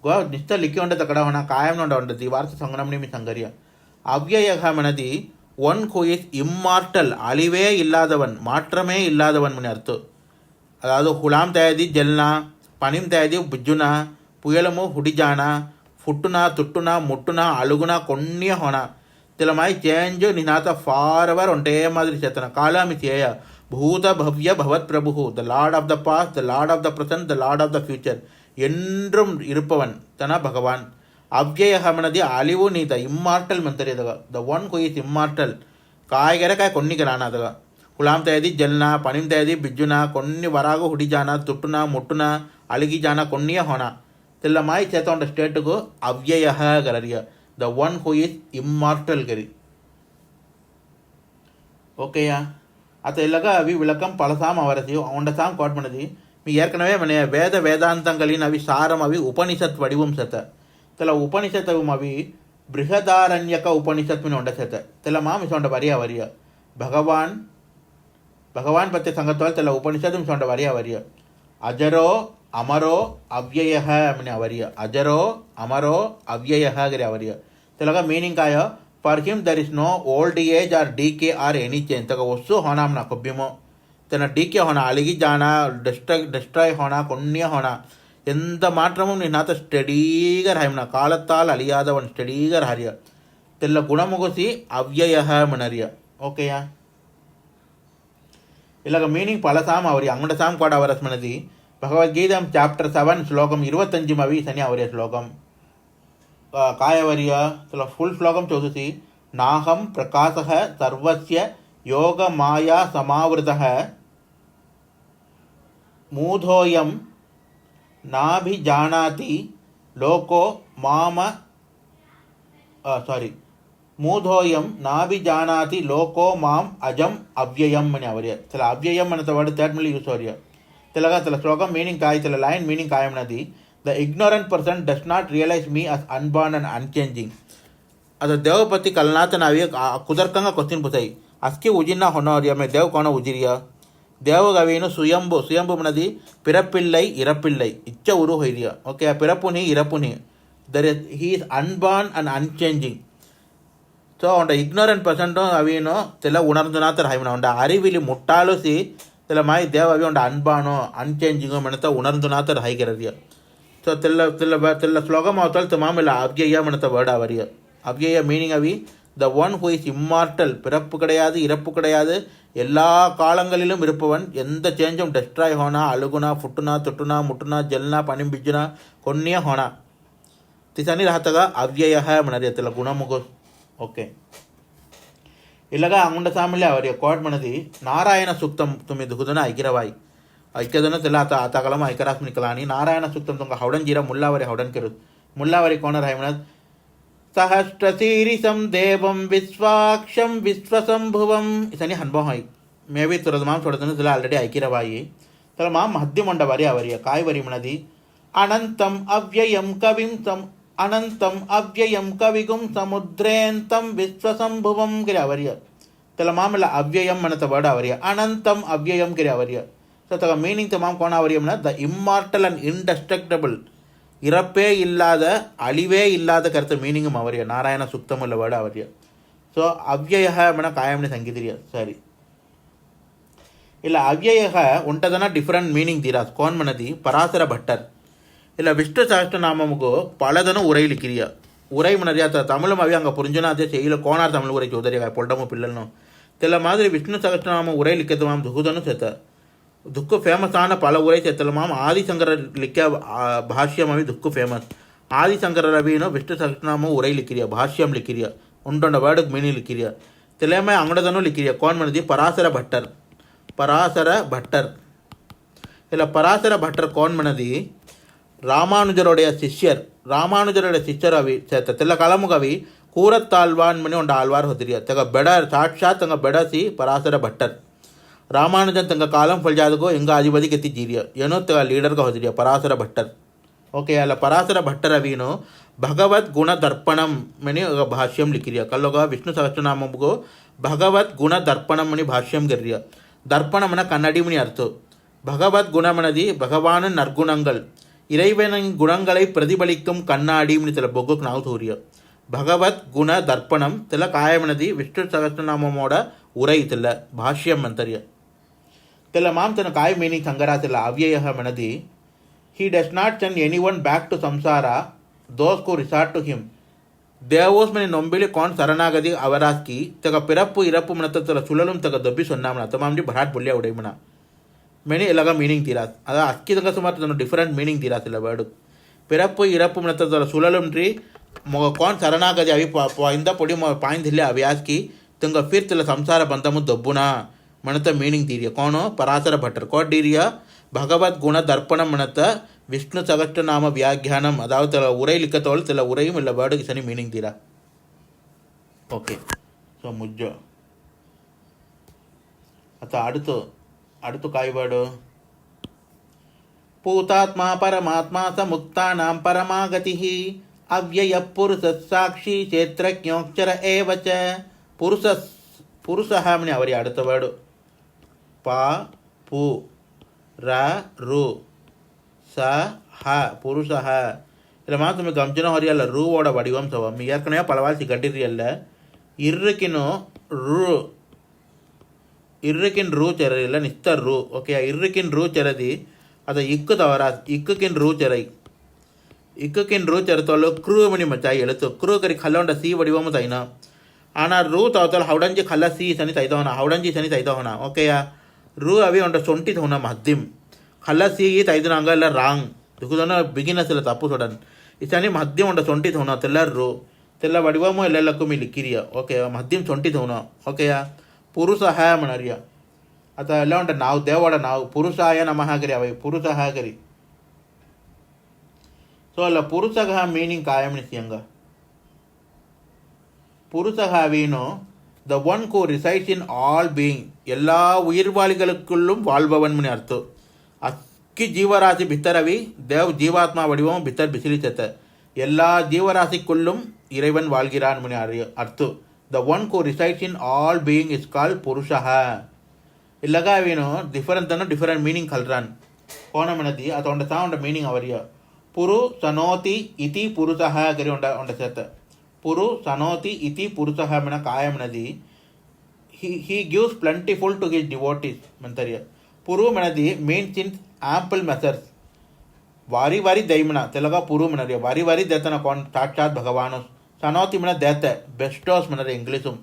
ಗೋ ನಿಶ್ಚಯ ಲಿಕ್ಕಿ ಉಂಡ ತಕಡ ಹೋನ ಕಾಯಂ ಉಂಡ ಉಂಡತಿ ವಾರ್ತ ಸಂಗನಮನಿ ಮಿ ಸಂಗರಿಯ ಅವ್ಯಯ ಮನದಿ ஒன் ஹூ இஸ் இம்மார்டல் அழிவே இல்லாதவன் மாற்றமே இல்லாதவன் மணி அர்த்தம் அதாவது ஹுலாம் தயாதி ஜல்னா பனிம் தயாதி புஜ்ஜுனா புயலமு ಹುಡಿಜಾಣ ಫುಟ್ಟುನ ತುಟ್ಟುನ ಮುಟ್ಟುನ ಅಳುಗುನ ಕೊನ್ನಿಯ ಹೊಣ ತಿಲಮಾಯಿ ಚೇಂಜ್ ನಿನಾಥ ಫಾರ್ ಎವರ್ ಒಂಟೇ ಮಾದರಿ ಚೇತನ ಕಾಲಾಮಿ ಚೇಯ ಭೂತ ಭವ್ಯ ಭವತ್ பிரபு the lord of the past the lord of the present the lord of the future என்றும் இருப்பவன் தன பகவான் ಅವ್ಯಯ ಮನದಿ ಅಳಿವು ನೀತ ಇಮ್ಮಾರ್ಟಲ್ ಮಂತರಿ ಅದಾಗ the one who is immortal ಕಾಯ್ಗೆರೆ ಕಾಯಿ ಕೊನ್ನಿಗರಾನ ಅದಾಗ ಹುಲಾಂ ತಯದಿ ಜಲ್ನ ಪನಿಂ ತಯದಿ ಬಿಜ್ಜುನ కొన్ని వరాగు ಹುಡಿಜಾನ ತುಟ್ಟುನ ಮುಟ್ಟುನ ಅಳಿಗಿಜಾನ ಕೊನ್ನಿಯ ಹೊಣ తెల్ల మాయి చేత ఉండే స్టేట్కు ಅವ್ಯಯ గరరియ the one who is immortal ಗರಿ ஓகேயா அத்த இல்லைக்கா அவி விளக்கம் பலசாம் அவரசி அவன்ட சாம் கோட் பண்ணது మీ ఏర్కనవే మన వేద వేదాంతంగలిన అవి సారం అవి ఉపనిషత్ వడివం సత తెల ఉపనిషత్ అవి బృహదారణ్యక ఉపనిషత్ మిని ఉండ సత తెల మా మిసొండ వరియా వరియా భగవాన్ పత్య సంగత్వాల్ తెల ఉపనిషత్ మిసొండ వరియా వరియా అజరో అమరో అవ్యయ మిని అవరియా అజరో అమరో అవ్యయ గరి అవరియా తెలగా మీనింగ్ కాయ for him there is no old age or decay or any change తగ వస్తు హోనాం నా కొబ్బిమో तेना डीके होना अलगी जाना डिस्ट्रॉय होना पुण्य होना ఎంత మాత్రము నీ నాతో స్టడీగా రాయమన కాలத்தால் అలియాదవన్ స్టడీగా హరియ తెల్ల గుణముగసి అవ్యయః మనరియ ఓకేయా ఇలాగ మీనింగ్ పలసాం అవరి అంగడసాం కూడా అవరస్ మనది భగవద్గీత చాప్టర్ 7 శ్లోకం 25 అవి సని అవరి శ్లోకం కాయవరియ తెల ఫుల్ శ్లోకం చదువుసి నాహం ప్రకాశః సర్వస్య యోగ మాయా సమావృతః మూఢోయం నాభిజానాతి లోకో మామ మూఢోయం నాభిజానాతి లోకో మాం అజం అవ్యయం అని అవరియ తెల అవ్యయం అన్న వర్డ్ థర్డ్ మిల్ యూస్ అవరియ తెలగా తెల శ్లోకం మీనింగ్ కాయ తెల లైన్ మీనింగ్ కాయమన్నది the ignorant person does not realize me as unborn and unchanging ಅದು ದೇವಪತಿ ಕಲ್ನಾಥ ನಾವೇ ಕುದರ್ಕಂಗ ಕ್ವಶ್ಚನ್ ಪುತಾಯಿ ಅಸ್ಕಿ ಉಜಿನ್ನ ಹೊನ್ನೋರಿಯ ಮೇ ದೇವ್ ಕೋಣ ಉಜಿರಿಯ தேவகவின்னு சுயம்பு மனதி பிறப்பில்லை இறப்பில்லை இச்ச உரு ஹொய்ரியா ஓகே பிறப்புனி இறப்புனி there is he is unborn and unchanging so அவன் இக்னோரண்ட் பர்சன்ட்டும் அவியனோ தெல உணர்ந்துனாத்த ராய்மன அவன் அறிவிலி முட்டாலுசி தெல மாய் தேவ அவி அவன் அன்பானோ அன்சேஞ்சிங்கோ மனத்த உணர்ந்துனாத்த ராய்கிறதியா ஸோ தெல்ல ஸ்லோகம் அவத்தால் தமாமில்ல அவ்யயா மனத்த வேர்ட் அவரியா அவ்யய மீனிங் அவி the one who is immortal பிறப்பு கிடையாது இறப்பு கிடையாது எல்லா காலங்களிலும் இருப்பவன் எந்த சேஞ்சும் டெஸ்ட்ராய் ஹோனா அழுகுனா ஃபுட்டுனா தொட்டுனா முட்டுனா ஜெல்னா பனிம் பிஜுனா கொன்னிய ஹோனா திசனி ரஹத்தగా అవ్యయ మనరియతల గుణముగు ఓకే ఇలాగా అంగుండ సామిలే అవరి కోట్ మనది నారాయణ సూక్తం తుమి దుగుదన ఐకిరవాయి ఐక్యదన తెల ఆత కలమ ఐకరాస్మిని కలాని నారాయణ సూక్తం తుంగ హౌడన్ జీరా ముల్లావరి హౌడన్ కెరు ముల్లావరి కోణ రాయమనద్ सहस्रशीर्षं देवं विश्वाक्षं विश्वसंभुवं इसनी अनुभव है मे भी तुरंत माम छोड़ते तुला ऑलरेडी ऐकिरवाई तला माम मध्यमंड वरी आवरिय काय वरी मनदी अनंतम अव्ययं कविगुं समुद्रेन्तं विश्वसंभुवं गिरे आवरिय तला माम ला अव्ययं मनत वर्ड आवरिय अनंतम अव्ययं गिरे आवरिय so तका मीनिंग तमाम कोण आवरिय मन द इम्मार्टल and indestructible இறப்பே இல்லாத அழிவே இல்லாத கருத்து மீனிங்கும் அவரிய நாராயண சுக்தம் உள்ள வேர்டு அவரிய ஸோ அவ்யய மன காயம்னு ಸಂಗೀತಿರಿಯ ಸರಿ ಇಲ್ಲ ಅವ್ಯಯ ಉಂಟದನ ಡಿಫರೆಂಟ್ ಮೀನಿಂಗ್ ತೀರಾಸ್ ಕೋನ್ ಮನದಿ ಪರಾಸರ ಭಟ್ಟರ್ ಇಲ್ಲ ವಿಷ್ಣು ಸಹಸ್ರನಾಮமுக்கு பலதன உரைலிக்கிறிய உரை மனரியாத தமிழும் அவி அங்கே புரிஞ்சுனா அதே செய்யல கோனார் தமிழ் உரை சோதரியா பொல்டமு பிள்ளல்னு தெல்ல மாதிரி விஷ்ணு சகஸ்ரநாம உரை லிக்கதுமாம் துகுதனு சேத்த ದುಕ್ಕು ಫೇಮಸ್ ಆನ ಪಲ ಊರೈ ಸೇತಲ್ಲ ಮಾಮ ಆದಿಶಂಕರ ಲಿಕ್ಕ ಭಾಷ್ಯಂ ಅವಿ ದುಕ್ಕು ಫೇಮಸ್ ಆದಿಶಂಕರ ರವಿನೋ Vishnu Sahasranama ಉರೈ ಲಿಕ್ಕಿರಿಯ Bhashyam ಲಿಕ್ಕಿರಿಯ ಉಂಟೊಂಡ word meaning ಲಿಕ್ಕಿರಿಯ ತೆಲೆಮೈ ಅಂಗಡದನು ಲಿಕ್ಕಿರಿಯ cone ಮನದಿ ಪರಾಸರ ಭಟ್ಟರ್ ಇಲ್ಲ ಪರಾಸರ ಭಟ್ಟರ್ ಕೋನ್ ಮನದಿ ರಾಮಾನುಜರುடைய ಶಿಷ್ಯರು ಅವಿ ಸೇತ ತೆಲ್ಲ ಕಲಮುಗವಿ ಕೂರತ್ತಾಳ್ವಾನ್ ಮನೆ ಉಂಡ ಆಳ್ವಾರ್ ಹೊದಿರಿಯ ತೆಗ ಬೆಡ ಸಾಕ್ಷಾತ್ ತಂಗ ಬೆಡಸಿ ಪರಾಸರ ಭಟ್ಟರ್ ರಾಮಾನುಜನ್ ತಂಗ ಕಾಲಂ ಫಲ್ಜಾದಗೋ ಎಂಗ ಅಧಿಪತಿ ಕೆತ್ತಿ ಜೀರಿಯ ಏನೋ ತಗ ಲೀಡರ್ಗ ಹೋದಿರಿಯ ಪರಾಸರ ಭಟ್ಟರ್ ಓಕೆ ಅಲ್ಲ ಪರಾಸರ ಭಟ್ಟರ ಅವಿನು ಭಗವದ್ ಗುಣ ದರ್ಪಣಂ ಮನಿ ಭಾಷ್ಯಂ ಲಿಕ್ಕಿರಿಯ ಕಲ್ಲೋಗ ವಿಷ್ಣು ಸಹಸ್ರನಾಮಗೋ ಭಗವದ್ ಗುಣ ದರ್ಪಣಂ ಮನಿ ಭಾಷ್ಯಂ ಗಿರಿಯ ದರ್ಪಣ ಮನ ಕನ್ನಡಿ ಮನಿ ಅರ್ಥ பகவத் குணமனதி பகவானின் நற்குணங்கள் இறைவனின் குணங்களை பிரதிபலிக்கும் கண்ணாடின்னு சில பொக்குக்கு ನಾವು ತೋರಿಯ ಭಗವತ್ ಗುಣ ದರ್ಪಣಂ ತೆಲ ಕಾಯಮನದಿ ವಿಷ್ಣು ಸಹಸ್ರನಾಮಮೋಡ ಉರೈ ತೆಲ್ಲ ಭಾಷ್ಯಂ ಅಂತರ್ಯ ತೆಲ ಮಾಂ ತನ ಕಾಯ ಮೀನಿಂಗ್ ಸಂಗರ ತೆಲ ಅವ್ಯಯ ಮನದಿ he does not send anyone back to samsara those who resort to him ದೇವೋಸ್ ಮನೆ ನೊಂಬಿಲಿ ಕೋನ್ ಶರಣಾಗದಿ ಅವರಾಸ್ಕಿ ತಗ ಪಿರಪ್ಪು ಇರಪ್ಪು ಮನತ ತಲ ಸುಳಲುಂ ತಗ ದಬ್ಬಿ ಸೊನ್ನಾಮನ ತಮಾಮ್ಡಿ ಭರಾಟ್ ಬುಲ್ಯ ಉಡೈಮನ ಮೆನಿ ಇಲಾಗ ಮೀನಿಂಗ್ ತೀರಾಸ್ ಅದ ಅಕ್ಕಿ ತಗ ಸುಮಾರು ತನ್ನ ಡಿಫರೆಂಟ್ ಮೀನಿಂಗ್ ತೀರಾಸ್ ಇಲ್ಲ ವರ್ಡ್ ಪಿರಪ್ಪು ಇರಪ್ಪು ಮನತ ತಲ ಸುಳಲುಂ ಟ್ರಿ ಕೋನ್ ಶರಣಾಗದಿ ಅವಿ ಇಂದ ಪೊಡಿ ಪಾಯಿಂದಿಲ್ಲ ಅವ್ಯಾಸ್ಕಿ ತಂಗ ಫಿರ್ ತಲ ಸಂಸಾರ ಬಂತಮು ದಬ್ಬುನ ಮನತ ಮೀನಿಂಗ್ ತೀರಿಯ ಕೋಣೋ ಪರಾಸರ ಭಟ್ಟರ್ ಕೋಡ್ ಡೀರಿಯ பகவத் குண தர்ப்பணம் மனத்த விஷ்ணு சகஸ்ரநாம வியாக்கியானம் அதாவது சில உரை லிக்கத்தோள் சில உரையும் இல்லை வேர்டுக்கு சனி மீனிங் தீரா ஓகே ஸோ முஜ்ஜோ आता அடுத்து காய்பாடு பூதாத்மா பரமாத்மா ச முக்தானாம் பரமாகதிः அவ்யய புருஷ சாட்சி சேத்ரஜ்ஞோக்சர ஏவச்ச புருஷः மணி அவரி அடுத்த வேர்டு பா பூ ர ரு ச ஹ புருஷः இதில் மாத்திரம் கம்ஜனம் ஹரியல்ல ரூவோட வடிவம் சவம் ஏற்கனவே பலவாசி கட்டிரியல்ல ಇರ್ರಕಿನ್ ರೂ ಚೆರದಿಲ್ಲ ನಿಸ್ತರ್ ರೂ ಓಕೆ ಇರ್ರಕಿನ್ ರೂ ಚೆರದಿ ಅದು ಇಕ್ಕು ತವರ ಇಕ್ಕಕಿನ್ ರೂ ಚೆರೈ ಇಕ್ಕಕಿನ್ ರೂ ಚೆರತೋಲು ಕ್ರೂ ಮಣಿ ಮಚಾಯಿ ಎಳುತ್ತು ಕ್ರೂ ಕರಿ ಖಲ್ಲೊಂಡ ಸಿ ವಡಿವಮು ತೈನ ಆನ ರೂ ತವತೋಲು ಹೌಡಂಜಿ ಖಲ್ಲ ಸಿ ಸನಿ ತೈತವನ ಹೌಡಂಜಿ ಸನಿ ತೈತವನ ಓಕೆಯಾ ರೂ ಅವಿ ಒಂಡ ಸೊಂಟಿ ತವನ ಮದ್ದಿಂ ಖಲ್ಲ ಸಿ ತೈದನಾಂಗ ಎಲ್ಲ ರಾಂಗ್ ದುಗುದನ ಬಿಗಿನಸ್ ಇಲ್ಲ ತಪ್ಪು ಸೊಡನ್ ಇಸನಿ ಮದ್ದಿಂ ಒಂಡ ಸೊಂಟಿ ತವನ ತೆಲ್ಲರ್ ರೂ ತೆಲ್ಲ ವಡಿವಮು ಎಲ್ಲೆಲ್ಲಕ್ಕೂ ಮಿ ಲಿಕ್ಕಿರಿಯ ಓಕೆ ಮದ್ದಿಂ ಸೊಂಟಿ ತವನ ಓಕೆಯಾ पुरुषः म्हणरिया आता ಎಲ್ಲ ಉಂಟ ನಾವು ದೇವಡ ನಾವು ಪುರುಷಾಯ ನಮಃ ಕರಿ ಅವ ಪುರುಷಃ ಕರಿ ಸೊ ಅಲ್ಲ ಪುರುಷಃ ಮೀನಿಂಗ್ ಕಾಯಮನಿಸಿಯಂಗ புருஷः வீணோ the one who resides in all being எல்லா உயிர்வாளிகளுக்குள்ளும் வாழ்பவன் மணி அர்த்தம் ಅಕ್ಕಿ ಜೀವರಾಶಿ ಭಿತ್ತರವಿ தேவ் ஜீவாத்மா வடிவம் பித்தர் பிசிலிச்சத்த எல்லா ஜீவராசிக்குள்ளும் இறைவன் வாழ்கிறான் மணி அர்த்தம் the one who resides in all being is called purushaha illaga avino different meaning kalran kona manadi atonda sound meaning avariya puru sanoti iti purushaha gari onda seta puru sanoti iti purushaha mana kaya manadi he gives plentiful to his devotees mantariya puru manadi means in ample measures vari daimana telaga puru manariya vari detana kon sakshat bhagavanus सनौती मन देते बेस्टोस मन इंग्लिशुम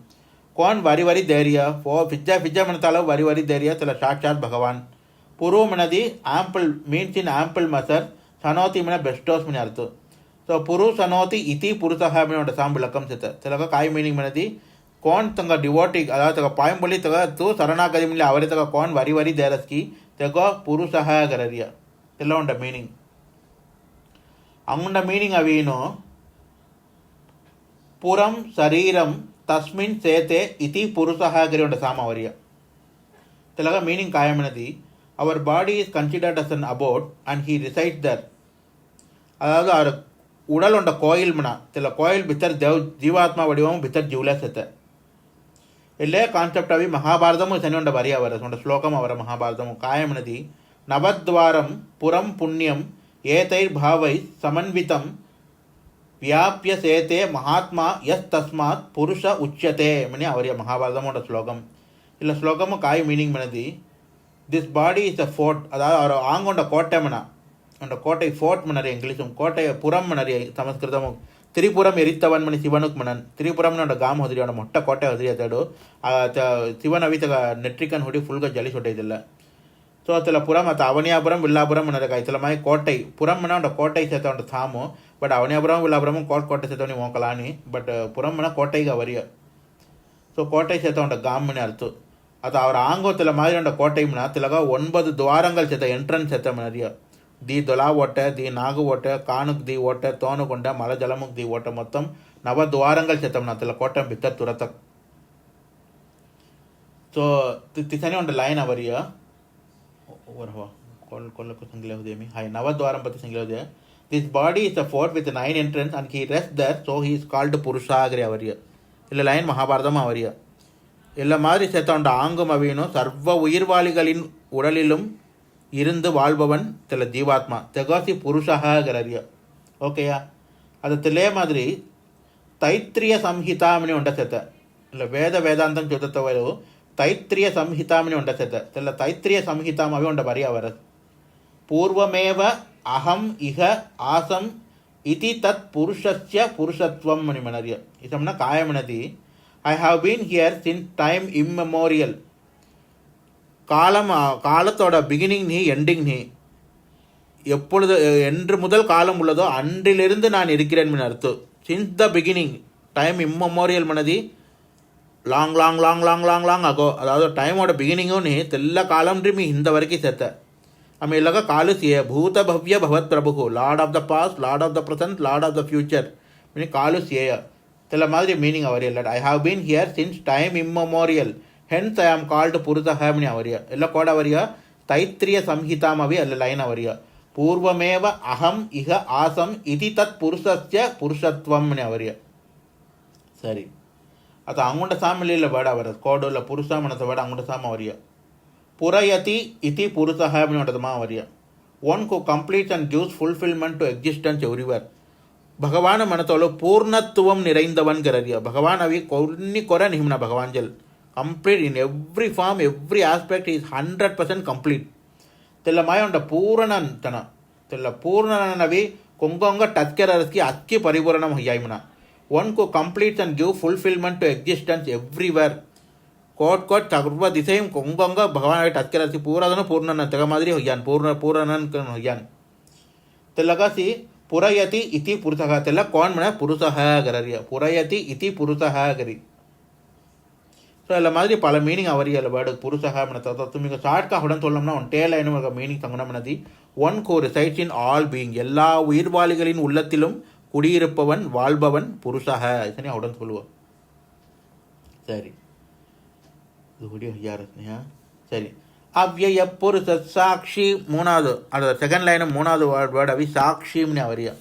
कौन वारी धैर्य फो pizza मन तालो वारी धैर्य तला साक्षात भगवान पूर्व मनदी आंपल मीन्स इन आंपल मसर सनौती मन बेस्टोस मन अर्थ सो पुरु सनौती इति पुरुषः मन साम लकम सेत तलका काय मीनिंग मनदी कौन तंगा डिवोटी अदा तका पायम बोली तका तो शरणागति मिले आवरे तका कौन वारी धैर्यस की तका पुरुषः कररिया तला उंड मीनिंग अंगुंड मीनिंग अवीनो पुरम शरीरम तस्मिन् सेते इति पुरुषः गरी उंड सामवर्य तेलगा meaning कायमनदी our body is considered as an abode and he resides there அதாவது அவர் உடல் உண்ட கோயில் மன தெல கோயில் பித்தர் தேவ் ஜீவாத்மா வடிவம் பித்தர் ஜீவல செத்த ಎಲ್ಲೇ ಕಾನ್ಸೆಪ್ಟ್ ಅವಿ ಮಹಾಭಾರತಮು ಸನಿ ಉಂಡ ಬರಿ ಅವರ ಉಂಡ ಶ್ಲೋಕಂ ಅವರ ಮಹಾಭಾರತಮು ಕಾಯಮನದಿ ನವದ್ವಾರಂ ಪುರಂ ಪುಣ್ಯಂ ಏತೈರ್ಭಾವೈ ಸಮನ್ವಿತಂ व्याप्य सेते महात्मा यस्तस्मात् पुरुष उच्यते मनी आवरिय महाभारतम उंड श्लोकम इल्ल श्लोकम काय मीनिंग मनदी this body is a fort अदावदु अवर आंग उंड कोटे मन उंड कोटे फोर्ट मनरे इंग्लिशुम कोटे पुरम मनरे संस्कृतम त्रिपुरम एरितवन मनी शिवनुक मनन त्रिपुरम उंड गाम होदरी उंड मोट्ट कोटे होदरी अतडु शिवन अवितग नेट्रिकन हुडी फुल ग जली सोटैदिल्ल ಸೊ ಅತಲ ಪುರಂ ಅತ ಅವನಿಯಾಪುರಂ ವಿಲ್ಲಾಪುರಂ ಅನ್ನೋದಕ್ಕೆ ಆಯ್ತಲ್ಲ ಮಾಯಿ ಕೋಟೈ ಪುರಂ ಮನ ಉಂಟ ಕೋಟೈ ಸೇತ ಉಂಟ ಥಾಮು ಬಟ್ ಅವನಿಯಾಪುರಂ ವಿಲ್ಲಾಪುರಂ ಕೋಟೆ ಸೇತವನಿ ಮೋಕಲಾನಿ ಬಟ್ ಪುರಂ ಮನ ಕೋಟೈಗೆ ಅವರಿಯ ಸೊ ಕೋಟை சேத்த உண்ட காம்மனு அர்த்தம் அது அவர் ஆங்கோத்தில் மாதிரி உண்ட கோட்டை மன திலக 9 துவாரங்கள் சேத்த என்ட்ரன்ஸ் சேத்த மனறிய தி தொலா ஓட்ட தி நாகு ஓட்ட காணுக் தி ஓட்ட தோணு கொண்ட மல ஜலமுக் தி ஓட்ட மொத்தம் 9 துவாரங்கள் சேத்தம் నా தில கோட்டம் பித்தர் துரத்த ಸೊ ತಿಸನೆ ಉಂಡ line ಅವರಿಯ over ho kol ko single ho demi hai navadwaram pati single ho de this body is a fort with 9 entrance and he rests there so he is called purusha agri avariya illa line mahabharatam avariya ella madri setanda aangum avino sarva uyirvaligalin udalilum irundu valbavan tela jeevatma tegasi purushaha agariya okay ya adu tele madri taitriya samhita mani unda seta illa vedantam chodatavaru तैत्रीय संहितामनि उंड सेत तेल तैत्रीय संहिताम away उंड बरी अवर पूर्वमेव अहम इह आसम इति तत् पुरुषस्य पुरुषत्वम मनि मनरिय इसमना कायमनदी I have been here since time immemorial காலத்தோட பிகினிங் நீ எண்டிங் நீ எப்பொழுது என்று முதல் காலம் உள்ளதோ அன்றிலிருந்து நான் இருக்கிறேன் அர்த்தம் since the beginning time immemorial மனதி ಲಾಂಗ್ ಆಗೋ ಅದಾವುದು ಟೈಮೋட ಬಿಗಿನಿಂಗು ನೀ ತೆಲ್ಲ ಕಾಲಂಡ್ರಿ ಮೀ ಹಿಂದ ವರೆಗೆ ಸೇತ ಆಮೇಲೆ ಇಲ್ಲಾಗ ಕಾಲುಸಿಯೇ ಭೂತ ಭವ್ಯ ಭವತ್ ಪ್ರಭು lord of the past lord of the present lord of the future meaning ಕಾಲುಸಿಯೇಯ ತೆಲ್ಲ ಮಾದಿರಿ ಮೀನಿಂಗ್ ಅವರಿಲ್ಲ I have been here since time immemorial hence I am called ಪುರುಷಃ ಮಣಿ ಅವರಿಯ ಎಲ್ಲ ಕೋಡ ಅವರಿಯ ತೈತ್ರಿಯ ಸಂಹಿತಾಮವಿ ಅಲ್ಲ ಲೈನ್ ಅವರಿಯ ಪೂರ್ವಮೇವ ಅಹಂ ಇಹ ಆಸಂ ಇತಿ ತತ್ ಪುರುಷಸ್ಯ ಪುರುಷತ್ವಂ ಮಣಿ ಅವರಿಯ ಸರಿ ಅದು ಅಂಗುಂಡ ಸಾಮಿಲ್ಲ ಬೇಡ ಅವರ ಕೋಡಲ್ಲ ಪುರುಷ ಮನದ ಬೇಡ ಅಂಗುಂಡ ಸಾಮ ಅವರಿಯ ಪುರಯತಿ ಇತಿ ಪುರುಷಃ ಮಣಿ ಹೊಂಡದ ಮಾ ಅವರಿಯ one who complete and gives fulfilment to existence everywhere ಭಗವಾನ್ ಮನತೋಳು ಪೂರ್ಣತ್ವಂ ನಿರೈಂದವನ್ ಗರರಿಯ ಭಗವಾನ್ ಅವಿ ಕೊನ್ನಿ ಕೊರ ನಿಮ್ನ ಭಗವಾನ್ ಜಲ್ complete in every form every aspect is 100% complete తెల్ల మాయ ఉండ పూర్ణంతన తెల్ల పూర్ణనవి కొంగొంగ టచ్కెరస్కి అక్కి పరిపూర్ణం హయ్యాయిమన వన్ కు completes and give fulfillment to existence everywhere ಕೋಟ್ ಕೋಟ್ ಸರ್ವ ದಿಸೆயும் ಕೊಂಗಂಗ ಭಗವಾನ್ ಟಚ್ಕೆರಸಿ ಪೂರದನು ಪೂರ್ಣನ ತೆಗ ಮಾದರಿ ಹೊಯ್ಯಾನ್ ಪೂರ್ಣನನ್ ಹೊಯ್ಯಾನ್ ತೆಲ್ಲಗಸಿ ಪುರಯತಿ ಇತಿ ಪುರುಷಃ ತೆಲ್ಲ ಕೋನ್ ಮನ ಪುರುಷಃ ಗರರಿಯ ಪುರಯತಿ ಇತಿ ಪುರುಷಃ ಗರಿ ஸோ அதில் மாதிரி பல மீனிங் அவரியல் வேர்டு புருஷக மிக ஷார்ட்காக உடன் சொல்லணும்னா ஒன் டேலைனு ஒரு மீனிங் தங்கணம்னது one who resides in all being எல்லா உயிர்வாளிகளின் உள்ளத்திலும் குடியிருப்பவன் வாழ்பவன் புருஷக சரி உடன் சொல்லுவோம் சரி இது வீடியோ யார் சரி அவ்யய புருஷ சாட்சி மூணாவது அது செகண்ட் லைன் மூணாவது வேர்டு அவி சாட்சிம்னு அவரியா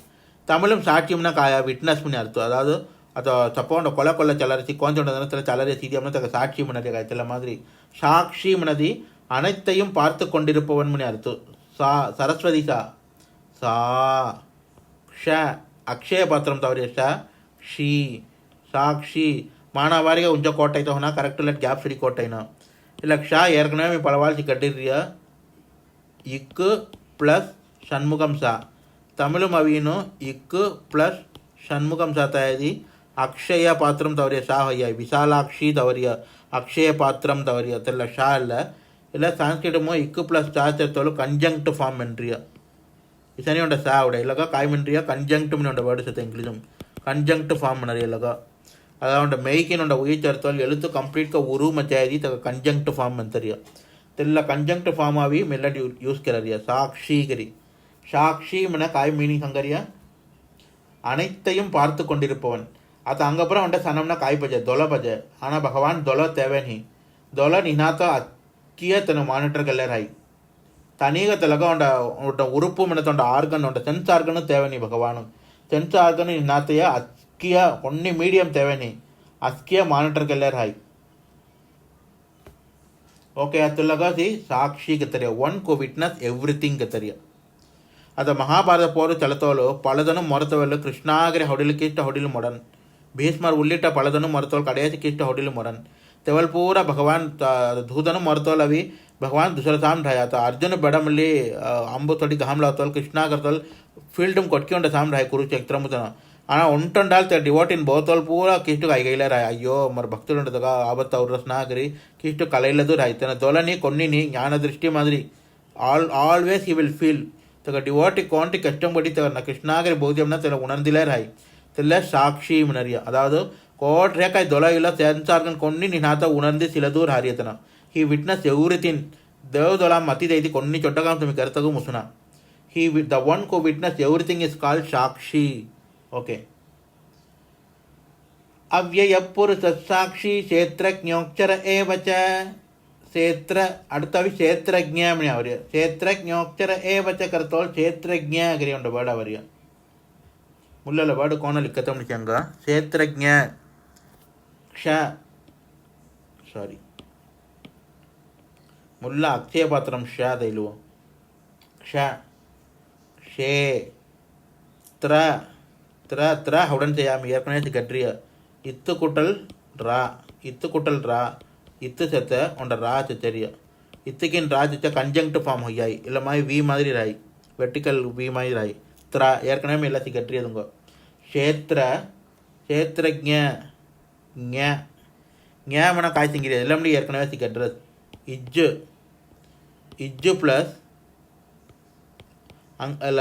தமிழும் சாட்சியம்னா காயா விட்னஸ்னு அர்த்தம் அதாவது ಅದು ತಪ್ಪೊಂಡ ಕೊಲ್ಲ ಚಲರಿಸಿ ಕೊಂಚೊಂಡ ಚಲರಿಸಿ ಇದೆಯಮ್ಮ ತಗ ಸಾಕ್ಷಿ ಮನದಿ ಆಯ್ತಲ್ಲ மாதிரி சாட்சி மனதி அனைத்தையும் பார்த்து கொண்டிருப்பவன் மணி அர்த்தம் சரஸ்வதி சா ಕ್ಷ ಅಕ್ಷಯ ಪಾತ್ರಂ ತವರಿ ಷಿ ಸಾಕ್ಷಿ ಮಾನವಾರಿಗೆ ಉಂಜ ಕೋಟೈತ ಹೋನ ಕರೆಕ್ಟ್ ಇಲ್ಲ ಗ್ಯಾಪ್ ಸರಿ ಕೋಟೈನ ಇಲ್ಲ ಕ್ಷ ஏற்கனவே మీ பலவாழ்ச்சி கட்டிடுறியா இக்கு ப்ளஸ் ஷண்முகம் சா தமிழும் அவியனும் இக்கு ப்ளஸ் ஷண்முகம் சா தயாதி ಅಕ್ಷಯ ಪಾತ್ರಂ ತವರಿಯ ಶಾ ಹೊಯ್ಯ ವಿಶಾಲಾಕ್ಷಿ ತವರಿಯ ಅಕ್ಷಯ ಪಾತ್ರಂ ತವರಿಯ ಅದೆಲ್ಲ ಶಾ ಅಲ್ಲ ಇಲ್ಲ ಸಾಂಸ್ಕ್ರಿಟಮೋ ಇಕ್ಕು ಪ್ಲಸ್ ಚಾ சேர்த்தோலு கன்ஜங்க்ட் ஃபார்ம் மென்றியா இசனி உண்ட சா உட இல்லைக்கா காய் மென்றியா கன்ஜங்க்ட் உண்ட வேர்டு சேர்த்து இங்கிலீஷும் கன்ஜங்க்ட் ஃபார்ம் நிறைய இல்லைக்கா அதாவது மெய்க்கின் உண்ட உயிர் சேர்த்தோல் எழுத்து ಕಂಪ್ಲೀಟ್ ಉರು ಮಚಾಯದಿ ತಗ ಕಂಜಂಕ್ಟ್ ಫಾರ್ಮ್ ಅಂತರಿಯ ತೆಲ್ಲ ಕಂಜಂಕ್ಟ್ ಫಾರ್ಮ್ ಆವಿ ಮೆಲ್ಲಡ್ ಯೂಸ್ ಕರರಿಯ ಸಾಕ್ಷಿ ಗರಿ சாட்சி மன காய் மீனிங் சங்கரியா அனைத்தையும் பார்த்து கொண்டிருப்பவன் आता अंगपुरा उंटे सनमना काय पजे दोल पजे आना भगवान दोल तेवे नहीं दोल निनात अक्किय तन मानिटर गल्ले राई तनीग तलग उंट उरुपु मन तोंड आर्गन उंट सेंस आर्गन तेवे नहीं भगवान सेंस आर्गन निनातय अक्किय कोन्नी मीडियम तेवे नहीं अक्किय मानिटर गल्ले राई ओके अतलगसी साक्षी गतरिया वन को विटनेस एव्रीथिंग गतरिया अद महाभारत पोर चलतोलो पलदनु मोरतवेल्लु कृष्णागिरि ಹೊಡಿಲಿಕ್ಕಿಷ್ಟ ಹೊಡಿಲು ಮೊಡನ್ ಭೀಷ್ಮರು ಉಲ್ಲಿಟ್ಟ ಪಳದನು ಮೊರತೋಲ್ ಕಡೆಯಸಿಕ್ಕಿಷ್ಟ ಹೊಡಿಲು ಮೊರನ್ तेवल पूरा भगवान धूतनु मरतोल अभी भगवान दूसरा साम ढाया था अर्जुन बड़मल्ली अंबु थोड़ी घाम लातोल कृष्णा करतोल फील्ड ಕೊಟ್ಕೊಂಡ ಸಾಮ್ ढाई कुरुक्षेत्र मुतना आना उंटंडाल ते डिवोट इन बोतोल पूरा किष्टु कईगैला राय अय्यो मर भक्तुल उंटदगा आबत्त ಅವ್ರ ಸ್ನಾಗರಿ किष्टु कलैलदु राय तन दोलनी ಕೊನ್ನಿನಿ ಜ್ಞಾನ ದೃಷ್ಟಿ ಮಾದರಿ ಆಲ್ವೇಸ್ ಹಿ ವಿಲ್ ಫೀಲ್ तक डिवोटी कोंटी कष्टम बड़ी तक न कृष्णागरी बोध्यमना तेल उणर्दिले राय तेल साक्षी मनरिया अदावदु कोट रेकाय दोला इला सेंसार्गन कोन्नी निनात उणर्दि सिलदूर हारियतन ही विटनेस एवरीथिंग देव दोला मति दैति कोन्नी चोट्टगाम तुमि करतगु मुसुना ही द वन को witness everything is called Sakshi okay अव्यय पुरुष साक्षी क्षेत्रज्ञोक्षर एव च क्षेत्र അടുത്തവി ക്ഷേത്രജ്ഞ മണി അവര് ക്ഷേത്രജ്ഞോക്ഷര ഏവച്ച കർത്തോൾ ക്ഷേത്രജ്ഞ അഗ്രയുണ്ട് വേർഡ് അവരിയ മുല്ലല്ല വേർഡ് കോണ ലിക്കത്തം വിളിച്ചങ്ക ക്ഷേത്രജ്ഞ ക്ഷ ಸಾರಿ ಮುಲ್ಲ ಅಕ್ಷಯ ಪಾತ್ರಂ ಕ್ಷ ದೈಲು ಕ್ಷ ಕ್ಷೇ ತ್ರ ತ್ರ ತ್ರ ಹೌಡನ್ ചെയ്യാമി ಏರ್ಕನೆ ಗಡ್ರಿಯ ಇತ್ತು ಕುಟಲ್ ರಾ इत्त सेत उंड रा चरिया इत्तकिन रा चचा कंजंक्ट फॉर्म हो जाए इला माई वी मादरी राई वर्टिकल वी माई राई त्रा ஏற்கனவே मेला सिगट्री दूंगा क्षेत्र क्षेत्रज्ञ ஞ ஞ मना काय सिंगिरे एल्लम डी ஏற்கனவே सिगट्र इज्ज प्लस अल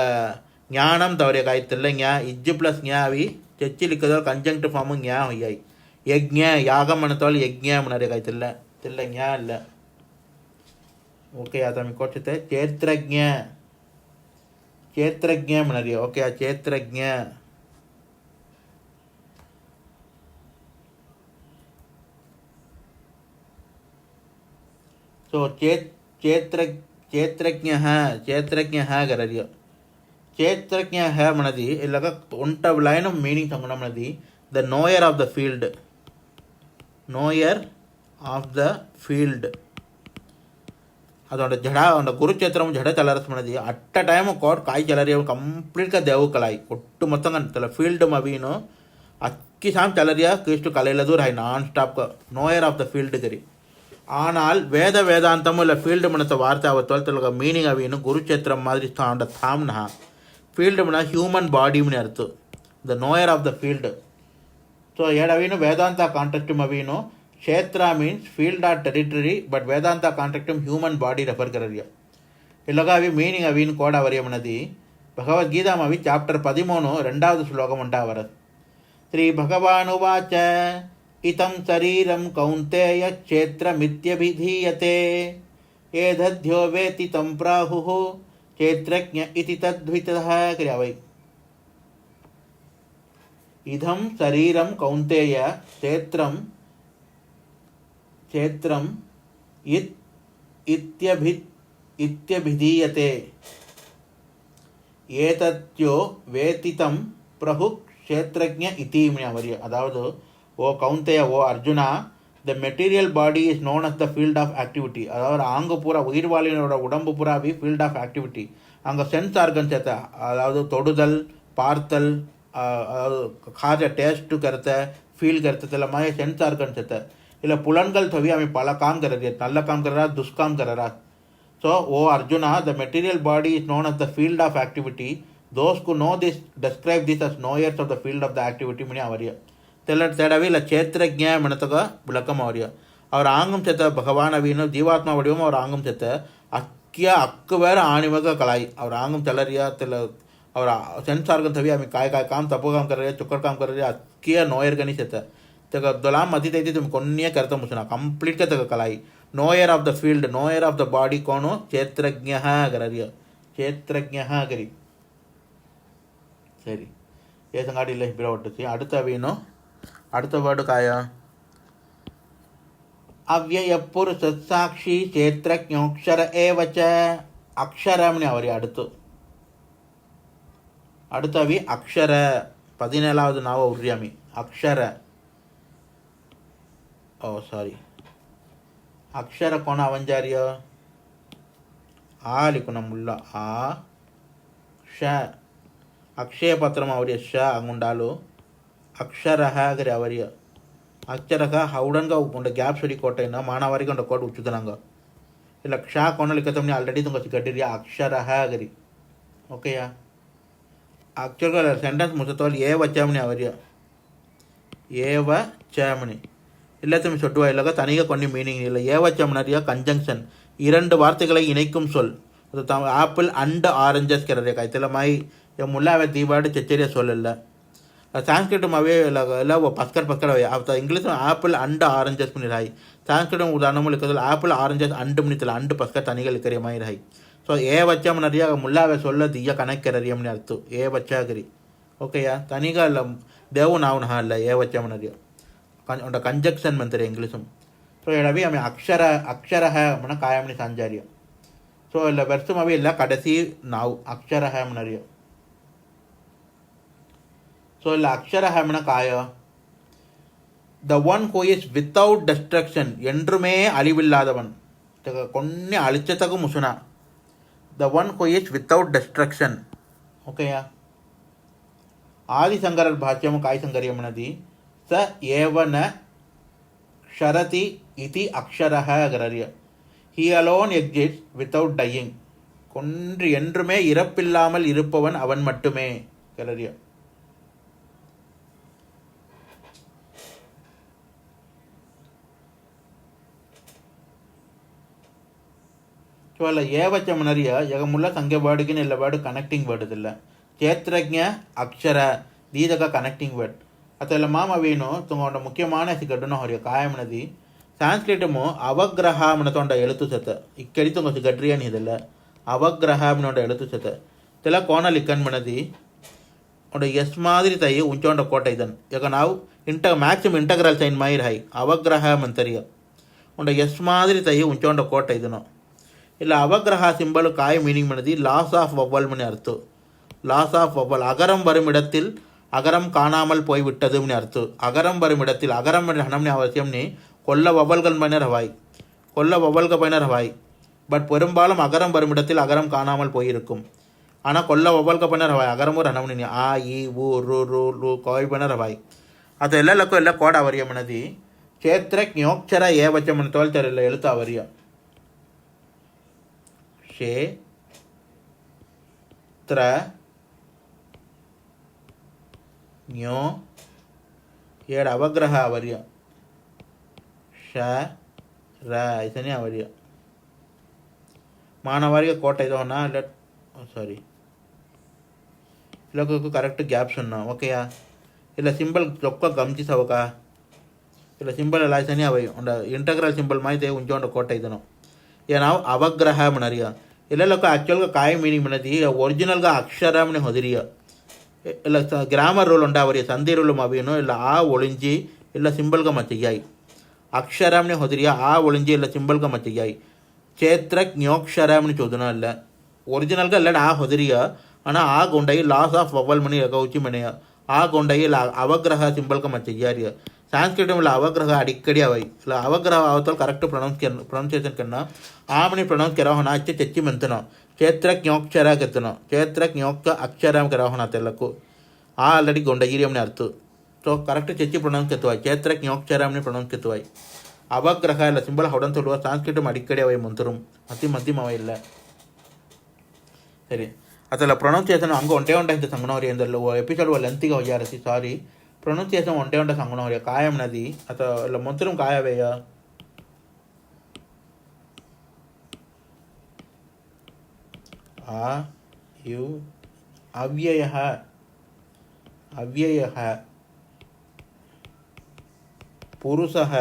ज्ञानम तवरे काय तेल्ल ஞ इज्ज प्लस ஞ अवी चच्ची लिखदो कंजंक्ट फॉर्म ஞ हो जाए यज्ञ यागम मनतोल यज्ञ मनरे काय तेल्ल तेल्ल ஞ अल्ल ओके आता मी कोचते क्षेत्रज्ञ मनरे ओके आ क्षेत्रज्ञ ಸೊ चेत्रज्ञः गरर्य चेत्रज्ञः मनदी इलागा उंट लाइन मीनिंग संगुण मनदी the knower of the field அதோட ஜடா அந்த குருச்சேத்திரம் ஜட చలరస్ మనది అట్ట టైం కోట్ కాయ చలరి కంప్లీట్గా దేవు కలాయి ఒట్టు మొత్తంగా తల ఫీల్డ్ మవీను అక్కి సాం చలరియా క్రిస్టు కలైలదు రాయి నాన్ స్టాప్గా నోయర్ ఆఫ్ ద ఫీల్డ్ కరి ஆனால் வேதாந்தமும் இல்லை ஃபீல்டு மனத்தை வார்த்தை அவர் தொலைத்தலுக்கு மீனிங் அவின்னு குருச்சேத்திரம் மாதிரி அந்த தாம்னா ஃபீல்டு மன ஹியூமன் பாடின்னு அர்த்தம் the knower of the field so ஏடவீನು வேதாந்த கான்டெக்டும் அவின்னு ಕ್ಷೇತ್ರ means field or territory but ವೇದಾಂತ ಕಾಂಟ್ರಾಕ್ಟಮ್ హ్యూమన్ బాడీ రెఫర్ కరర్య ఇలాగా అవి మీనింగ్ అవి కోడ అవరియమన్నది భగవద్గీత అవి చాప్టర్ 13 రెండవది శ్లోకం ఉంటావర శ్రీ భగవానువాచ ఇతం శరీరం కౌంతేయ క్షేత్రమిత్యభిధీయతే ఏదధ్యో వేతి తం ప్రాహుః క్షేత్రజ్ఞ ఇతి తద్వితః క్రియవై ఇదం శరీరం కౌంతేయ क्षेत्रम इत्यभिधीयते एतद्यो वेतितं प्रभु क्षेत्रज्ञ इति अवर्य अदावदु O Kaunteya O Arjuna the material body is known as the field of activity अदावदु आंग पूरा उयिर्वाळिनोड उडंबु पूरा भी फील्ड ऑफ एक्टिविटी अंग सेंस ऑर्गन चेत अदावदु तोडुदल पार्तल खाज टेस्ट करते फील करते तेला माय सेंस ऑर्गन चेत ಇಲ್ಲ ಪುಲನ್ಗಳು ತವಿ ಆಮೇಲೆ ಪಲ ಕಾಮ್ ಕರರಿ ನಲ್ಲ ಕಾಮ್ ಕರರ ದುಷ್ಕಾಮ್ ಕರರ so O Arjuna the material body is known as the field of activity those who know this describe this as knowers of the field of the activity ಮನಿ ಅವರ್ಯ ತೇಡವಿ ಇಲ್ಲ ಕ್ಷೇತ್ರಜ್ಞ ಮಣತಗ ಬಿಳಕಂ ಅವರ್ಯ ಅವ್ರ ಆಂಗಂ ಚೆತ್ತ ಭಗವಾನ್ ಅವೀನು ಜೀವಾತ್ಮ ವಡಿವಂ ಅವ್ರ ಆಂಗಂ ಚೆತ್ತ ಅಕ್ಕಿಯ ಅಕ್ಕು ಬೇರೆ ಆಣಿವಾಗ ಕಲಾಯಿ ಅವ್ರ ಆಂಗಂ ಚಲರಿಯ ತೆಲ ಅವ್ರ ಸೆನ್ಸ್ ಆರ್ಗನ್ ತವಿ ಆಮೇಲೆ ಕಾಯ್ ಕಾಮ್ ತಪ್ಪು ಕಾಮ್ ಕರರಿ ಚುಕ್ಕರ್ ಕಾಮ್ ಕರರಿ ಅಕ್ಕಿಯ ನೋಯರ್ ಗನಿ ಚೆತ್ತ तक दोलाम मती तैती तुम कोन्या करता मुसना कंप्लीट का तक कलाई Noire of the field Noire of the body कौनो क्षेत्रज्ञः कररिय क्षेत्रज्ञः करी सरी ये संगाडी ಇಲ್ಲ ಬಿಡವಟ್ಟತಿ அடுத்தವೇನು அடுத்த ವರ್ಡ್ ಕಾಯ ಅವ್ಯಯ ಪುರುಷ ಸಾಕ್ಷಿ ಕ್ಷೇತ್ರಜ್ಞೋಕ್ಷರ ಏವಚ ಅಕ್ಷರಮಣಿ ಅವರಿ அடுத்தவி ಅಕ್ಷರ 17வது ನಾವು ಉರ್ಯಾಮಿ ಅಕ್ಷರ सॉरी अक्षर कोण अवंजार्य आ लिखुना मुल्ला आ श अक्षय पत्रम अवर्य श अंगुंडालो अक्षरः गरे अवर्य अक्षरः हौडंगा उंड गैप सरी कोटेन मानवरिगे उंड कोट उच्चुतनंग इला क्ष कोण लिखतमनी ऑलरेडी तुंग गड्डिरिया अक्षरः गरी ओकेया अक्षर सेंटेंस मुसतोल ए वचामनी अवर्य एव चमनी எல்லாத்தையும் சொட்டுவா இல்லைங்க தனியாக கொண்டு மீனிங் இல்லை ஏவச்சம்னரியா கன்ஜங்ஷன் 2 வார்த்தைகளை இணைக்கும் சொல் அது ஆப்பிள் அண்ட் ஆரஞ்சஸ் கரரே காய்த்தல மை முல்லாவே தீபாடு செச்சரியா சொல் இல்லை சான்ஸ்கிரிட்டும் அவே இல்லை பஸ்கர் अब इंग्लिश में आपिल अंड ऑरेंजेस में रही संस्कृत में उदाहरण लिखा आपिल ऑरेंजेस अंड में अंड पस्कर तनिगा लिखरी माई रही सो ए बच्चा मन रिया मुल्लावे सोल्ल दिया कनेक्ट कररी हमने अर्थ ए बच्चा करी ओके या तनिगा देव नाव नहा अल्ल ए बच्चा मन रिया उंड कंजक्शन मंतरे इंग्लिश सो एडवी आमें अक्षर है मन कायमनी संजार्य सो इला वर्षम अभी इला कड़सी नाव अक्षर है मनरिया सो इला अक्षर है मन काय the one who is without destruction एंड्रुमे अलिविल्लादवन कोन्ने अलिच्चतकु मुसुना the one who is without destruction okay या आदि संगर भाष्यम काय संगर्यमनदी स एव न क्षरति इति अक्षरः गरर्य he alone exists without dying கொன்று என்றுமே இறப்பில்லாமல் இருப்பவன் அவன் மட்டுமே கரறிய चोला ஏவச்சமனறிய யகமுள்ள ಸಂಖ್ಯೆ ವರ್ಡ್ಗಿನ ಇಲ್ಲ ವರ್ಡ್ ಕನೆಕ್ಟಿಂಗ್ ವರ್ಡ್ ಇಲ್ಲ ಕ್ಷೇತ್ರಜ್ಞ ಅಕ್ಷರ ದೀದಕ ಕನೆಕ್ಟಿಂಗ್ ವರ್ಡ್ ಅತೆಲ್ಲ ಮಾಮವೇನು ತುಂಗೊಂಡ ಮುಖ್ಯமான ಸಿಗಡ್ಡುನ ಹೊರಿಯ ಕಾಯಮನದಿ ಸಾಂಸ್ಕ್ರಿಟಮು ಅವಗ್ರಹ ಮನತೊಂಡ ಎಳುತು ಸತ ಇಕ್ಕಡಿ ತುಂಗ ಸಿಗಡ್ರಿಯನ್ ಇದಲ್ಲ ಅವಗ್ರಹ ಮನೊಂಡ ಎಳುತು ಸತ ತೆಲ ಕೋಣ ಲಿಕ್ಕನ್ ಮನದಿ ಒಂಡ ಎಸ್ ಮಾದಿರಿ ತೈ ಉಂಚೊಂಡ ಕೋಟ ಇದನ್ ಯಾಕ ನಾವು ಮ್ಯಾಕ್ಸಿಮಮ್ ಇಂಟಗ್ರಲ್ ಸೈನ್ ಮೈರ್ ಹೈ ಅವಗ್ರಹ ಮಂತರಿಯ ఉండ ఎస్ మాదిరి తయ్యి ఉంచోండ కోట ಇದನ್ನು ಇಲ್ಲ ಅವಗ್ರಹ ಸಿಂಬಲ್ ಕಾಯಿ ಮೀನಿಂಗ್ ಮಾಡಿದಿ லாஸ் ஆஃப் வவ்வல் மணி அர்த்தம். லாஸ் ஆஃப் வவ்வல் அகரம் வரும் இடத்தில் அகரம் காணாமல் போய்விட்டது மணி அர்த்தம். அகரம் வரும் இடத்தில் அகரம் ஹனம்னி அவசியம்னி கொல்ல வவ்வல்கள் பைனர் ஹவாய், கொல்ல வவ்வல்கள் பைனர் ஹவாய். பட் பெரும்பாலும் அகரம் வரும் இடத்தில் அகரம் காணாமல் போயிருக்கும். ஆனால் கொல்ல வவ்வல்கள் பைனர் ஹவாய் அகரம் ஒரு ஹனம்னி ஆ இ ஊ ரு ரு ரு கோய் பைனர் ஹவாய். ಅದು ಎಲ್ಲಕ್ಕೂ ಎಲ್ಲ ಕೋಡ್ ಅವರಿಯ ಮನದಿ ಕ್ಷೇತ್ರ ಜ್ಞೋಕ್ಷರ ಏ ವಚ ಮನ ತೋಲ್ತಾರಿಲ್ಲ ಎಳುತ್ತ ಅವರಿಯ ಕ್ಷೇತ್ರ ಜ್ಞೋ ಏಡು ಅವಗ್ರಹ ಅವರಿಯ ಶ ರ ಐಸನೇ ಅವರಿಯ ಮಾನವರಿಗೆ ಕೋಟ ಇದೋಣ ಲೆಟ್ ಸಾರಿ ಇಲ್ಲಕ್ಕೂ ಕರೆಕ್ಟ್ ಗ್ಯಾಪ್ಸ್ ಉన్నా ಓಕೆಯಾ ಇಲ್ಲ ಸಿಂಬಲ್ ಚೊಕ್ಕ ಗಮನಿಸವಕ ಇಲ್ಲ ಸಿಂಬಲ್ ಎಲ್ಲ ಸನಿ ಅವ ಉಂಡ ಇಂಟಗ್ರಲ್ ಸಿಂಬಲ್ ಮಾಹಿತಿ ಉಂಚೋಂಡ ಕೋಟ ಇದನ್ನು ನಾವು ಅವಗ್ರಹ ಮನರಿಯ ಇಲ್ಲೆಲ್ಲಕ್ಕ ಆ್ಯಕ್ಚುಲ್గా ಕಾಯಿ ಮೀನಿಂಗ್ ಮನದಿ ಒರಿಜಿನಲ್గా ಅಕ್ಷರ ಮನೆ ಹೊದಿರಿಯ ಇಲ್ಲ ಗ್ರಾಮರ್ ರೂಲ್ ಉಂಡಾವರಿಯ ಸಂಧಿ ರೂಲ್ ಅವೇನು ಇಲ್ಲ ಆ ಒಳಿಂಜಿ ಇಲ್ಲ ಸಿಂಬಲ್గా ಮಚ್ಚಯ್ಯಾಯಿ ಅಕ್ಷರಮನೆ ಹೊದಿರಿಯ ಆ ಒಳಿಂಜಿ ಇಲ್ಲ ಸಿಂಬಲ್గా ಮಚ್ಚಯ್ಯಾಯಿ ಕ್ಷೇತ್ರ ಜ್ಞೋಕ್ಷರಮನೆ ಚೋದನ ಅಲ್ಲ ಒರಿಜಿನಲ್గా ಇಲ್ಲ ಆ ಹೊದಿರಿಯ ஆனால் ಆ ಗೊಂಡಾಯಿ ಲಾಸ್ ಆಫ್ ವವಲ್ ಮನಿ ಗೌಚಿ ಮನೆಯ ಆ ಗೊಂಡಾಯಿ ಇಲ್ಲ ಅವಗ್ರಹ ಸಿಂಬಲ್గా ಮಚ್ಚಯ್ಯಾರಿಯ சான்ஸ்கிரிட்டில் அவகிரக அடிக்கடி அவை இல்லை அவகிரக ஆவத்தால் கரெக்டு ப்ரொனவுன்சியேஷன் கண்ணா ஆமணி ப்ரொனவுன்ஸ் ಕೆರವಣ ಅಚ್ಚೆ ಚೆಚ್ಚಿ ಮೆಂತನೋ ಕ್ಷೇತ್ರ ಜ್ಞೋಕ್ಷರ ಕೆತ್ತನೋ ಕ್ಷೇತ್ರ ಜ್ಞೋಕ್ಷ ಅಕ್ಷರ ಕೆರವಣ ತೆಲ್ಲಕ್ಕು ಆ ಆಲ್ರೆಡಿ ಗೊಂಡಗಿರಿಯಮ್ನೆ ಅರ್ಥ ಸೊ ಕರೆಕ್ಟ್ ಚೆಚ್ಚಿ ಪ್ರೊನೌನ್ಸ್ ಕೆತ್ತುವಾಯ್ ಕ್ಷೇತ್ರ ಜ್ಞೋಕ್ಷರಮ್ನೆ ಪ್ರೊನೌನ್ಸ್ ಕೆತ್ತುವಾಯ್ ಅವಗ್ರಹ ಇಲ್ಲ ಸಿಂಬಲ್ ಹೊಡನ್ ತೊಳುವ ಸಾಂಸ್ಕ್ರಿಟಮ್ ಅಡಿಕ್ಕಡಿ ಅವೈ ಮಂತrum ಅತಿ ಮಧ್ಯಮ ಅವ ಇಲ್ಲ ಸರಿ ಅದೆಲ್ಲ ಪ್ರೊನೌನ್ಸಿಯೇಷನ್ ಹಂಗೆ ಒಂಟೆ ಇಂಥ ಸಂಗನವರಿ ಎಂದಲ್ಲ ಎಪಿಸೋಡ್ ಲೆಂತಿಗೆ ಹೊಯ್ಯಾರಸಿ ಸಾರಿ ಪ್ರೊನೌನ್ಸಿಯೇಷನ್ ಒಂಟೆ ಸಂಗನವರಿಯ ಕಾಯಂ ನದಿ ಅಥವಾ ಇಲ್ಲ ಮಂತrum ಕಾಯವೇಯ ಆ ಯು ಅವ್ಯಯಃ ಅವ್ಯಯಃ पुरुषः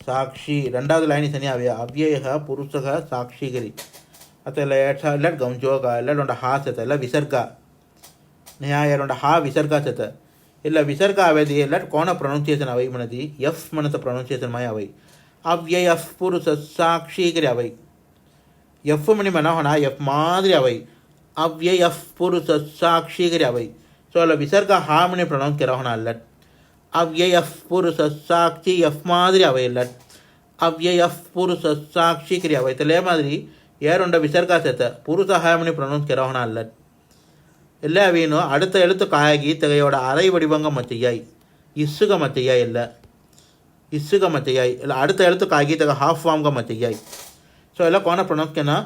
साक्षी ரெண்டாவது லைன் சரியாவே ಅವ್ಯಯಃ पुरुषः साक्षीगरी ಅತಲ್ಲ ಎಟ್ ಗಂಜೋಗ ಎಲ್ಲ ಒಂದು ಹಾಸತ ಎಲ್ಲ ವಿಸರ್ಗ ನ್ಯಾಯ ಒಂದು ಹಾ ವಿಸರ್ಗ ಸತ ಇಲ್ಲ ವಿಸರ್ಗ ಆವೇದಿ ಎಲ್ಲ ಕೋಣ ಪ್ರೊನೌನ್ಸಿಯೇಷನ್ ಅವೈ ಮನದಿ ಎಫ್ ಮನತ ಪ್ರೊನೌನ್ಸಿಯೇಷನ್ ಮಾಯ ಅವೈ ಅವ್ಯಯ ಪುರುಷ ಸಾಕ್ಷೀಗರಿ ಅವೈ ಎಫ್ ಮನಿ ಮನ ಹೊಣ ಎಫ್ ಮಾದರಿ ಅವೈ ಅವ್ಯಯ ಪುರುಷ ಸಾಕ್ಷೀಗರಿ ಅವೈ ಸೊ ಅಲ್ಲ ವಿಸರ್ಗ ಹಾ ಮನಿ ಪ್ರೊನೌನ್ಸ್ ಕೆರ ಹೊಣ ಅಲ್ಲ ಅವ್ಯಯ ಪುರುಷ ಸಾಕ್ಷಿ ಎಫ್ ಮಾದರಿ ಅವೈ ಇಲ್ಲ ಅವ್ಯಯ ಪುರುಷ ಸಾಕ್ಷಿ ಕ್ರಿಯ ಅವೈ ತಲೆ ಮಾದರಿ ஏருண்ட விசர்கா சேர்த்த புருஷ ஹாமனி ப்ரொனவுன்ஸ் கெரவனா அல்ல இல்லை அவையினோ அடுத்த எழுத்து காயகி தகையோட அரை வடிவங்க மத்தையாய் இசுக மத்தையாய் இல்லை இசுக மத்தையாய் இல்லை அடுத்த எழுத்து காயகி தக ஹாஃப் ஃபார்ம்க மத்தையாய் ஸோ எல்லாம் கோன ப்ரொனவுன்ஸ் கேனா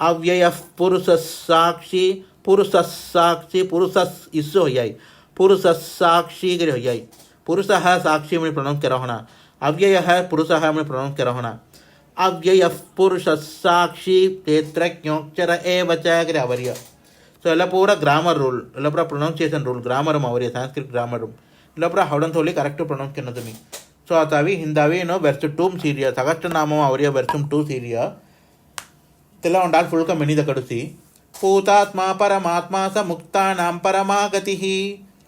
ಅವ್ಯಯ ಪುರುಷ ಸಾಕ್ಷಿ ಪುರುಷ ಸಾಕ್ಷಿ ಪುರುಷ ಇಸ್ಸು ಹೊಯ್ಯಾಯ್ ಪುರುಷ ಸಾಕ್ಷಿಗರಿ ಹೊಯ್ಯಾಯ್ ಪುರುಷ ಸಾಕ್ಷಿ ಮನಿ ப்ரொனவுன்ஸ் கெரவனா ಅವ್ಯಯ ಪುರುಷ ಮನಿ ப்ரொனவுன்ஸ் கெரவனா ಅವ್ಯಯ ಪುರುಷ ಸಾಕ್ಷಿ ಕ್ಷೇತ್ರಜ್ಞೋಕ್ಷರ ಏವಚಾಗ್ರೆ ಅವರಿಯ ಸೊ ಎಲ್ಲ ಪೂರ ಗ್ರಾಮರ್ ರೂಲ್ ಎಲ್ಲ ಪೂರ ಪ್ರೊನೌನ್ಸಿಯೇಷನ್ ರೂಲ್ ಗ್ರಾಮರಮ್ ಅವರಿಯ ಸಂಸ್ಕೃತ್ ಗ್ರಾಮರಮ್ ಎಲ್ಲ ಪೂರ ಹೌಡಂತ ಹೋಲಿ ಕರೆಕ್ಟ್ ಪ್ರೊನೌನ್ಸ್ ಕೆನ್ನದು ಮೀ ಸೊ ಅತಾವಿ ಹಿಂದಾವಿ ಏನೋ ಬೆರ್ಸು ಟೂಮ್ ಸೀರಿಯ ಸಗಷ್ಟ ನಾಮ ಅವರಿಯ ಬೆರ್ಸುಮ್ ಟೂ ಸೀರಿಯ ತೆಲ್ಲ ಒಂಡಾಲ್ ಫುಲ್ಕ ಮೆನಿದ ಕಡುಸಿ ಭೂತಾತ್ಮ ಪರಮಾತ್ಮ ಸ ಮುಕ್ತಾನಾಂ ಪರಮಾಗತಿ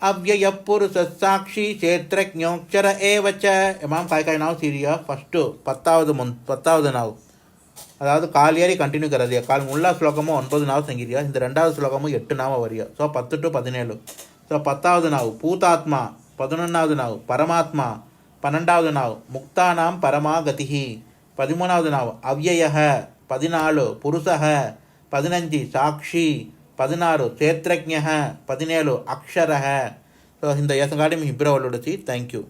ಅವ್ಯಯ ಪುರುಷ ಸಾಕ್ಷಿ ಕ್ಷೇತ್ರಜ್ಞೋಕ್ಷರ ஏவச்ச எமாம் காய் நாவ் சீரியா ஃபஸ்ட்டு பத்தாவது நாவ் அதாவது கால் ஏறி கண்டினியூ கரதியா கால் முல்லா ஸ்லோகமும் 9 நாவ் சங்கீரியா இந்த ரெண்டாவது ஸ்லோகமும் 8 நாவ வரியா ஸோ 10 to 17 ஸோ 10வது நாவ் பூதாத்மா 11வது நாவ் பரமாத்மா 12வது நாவ் முக்தானாம் பரமாகதி 13வது நாவ் ಅವ್ಯಯ 14 ಪುರುಷಃ 15 ಸಾಕ್ಷಿ 16 ಕ್ಷೇತ್ರಜ್ಞ 17 ಅಕ್ಷರ ಸೊ ಹಿಂದ ಯಸಗಾಡಿ ಮಿ ಇಬ್ಬರ ಒಳ್ಳುಡಿಸಿ ಥ್ಯಾಂಕ್ ಯು.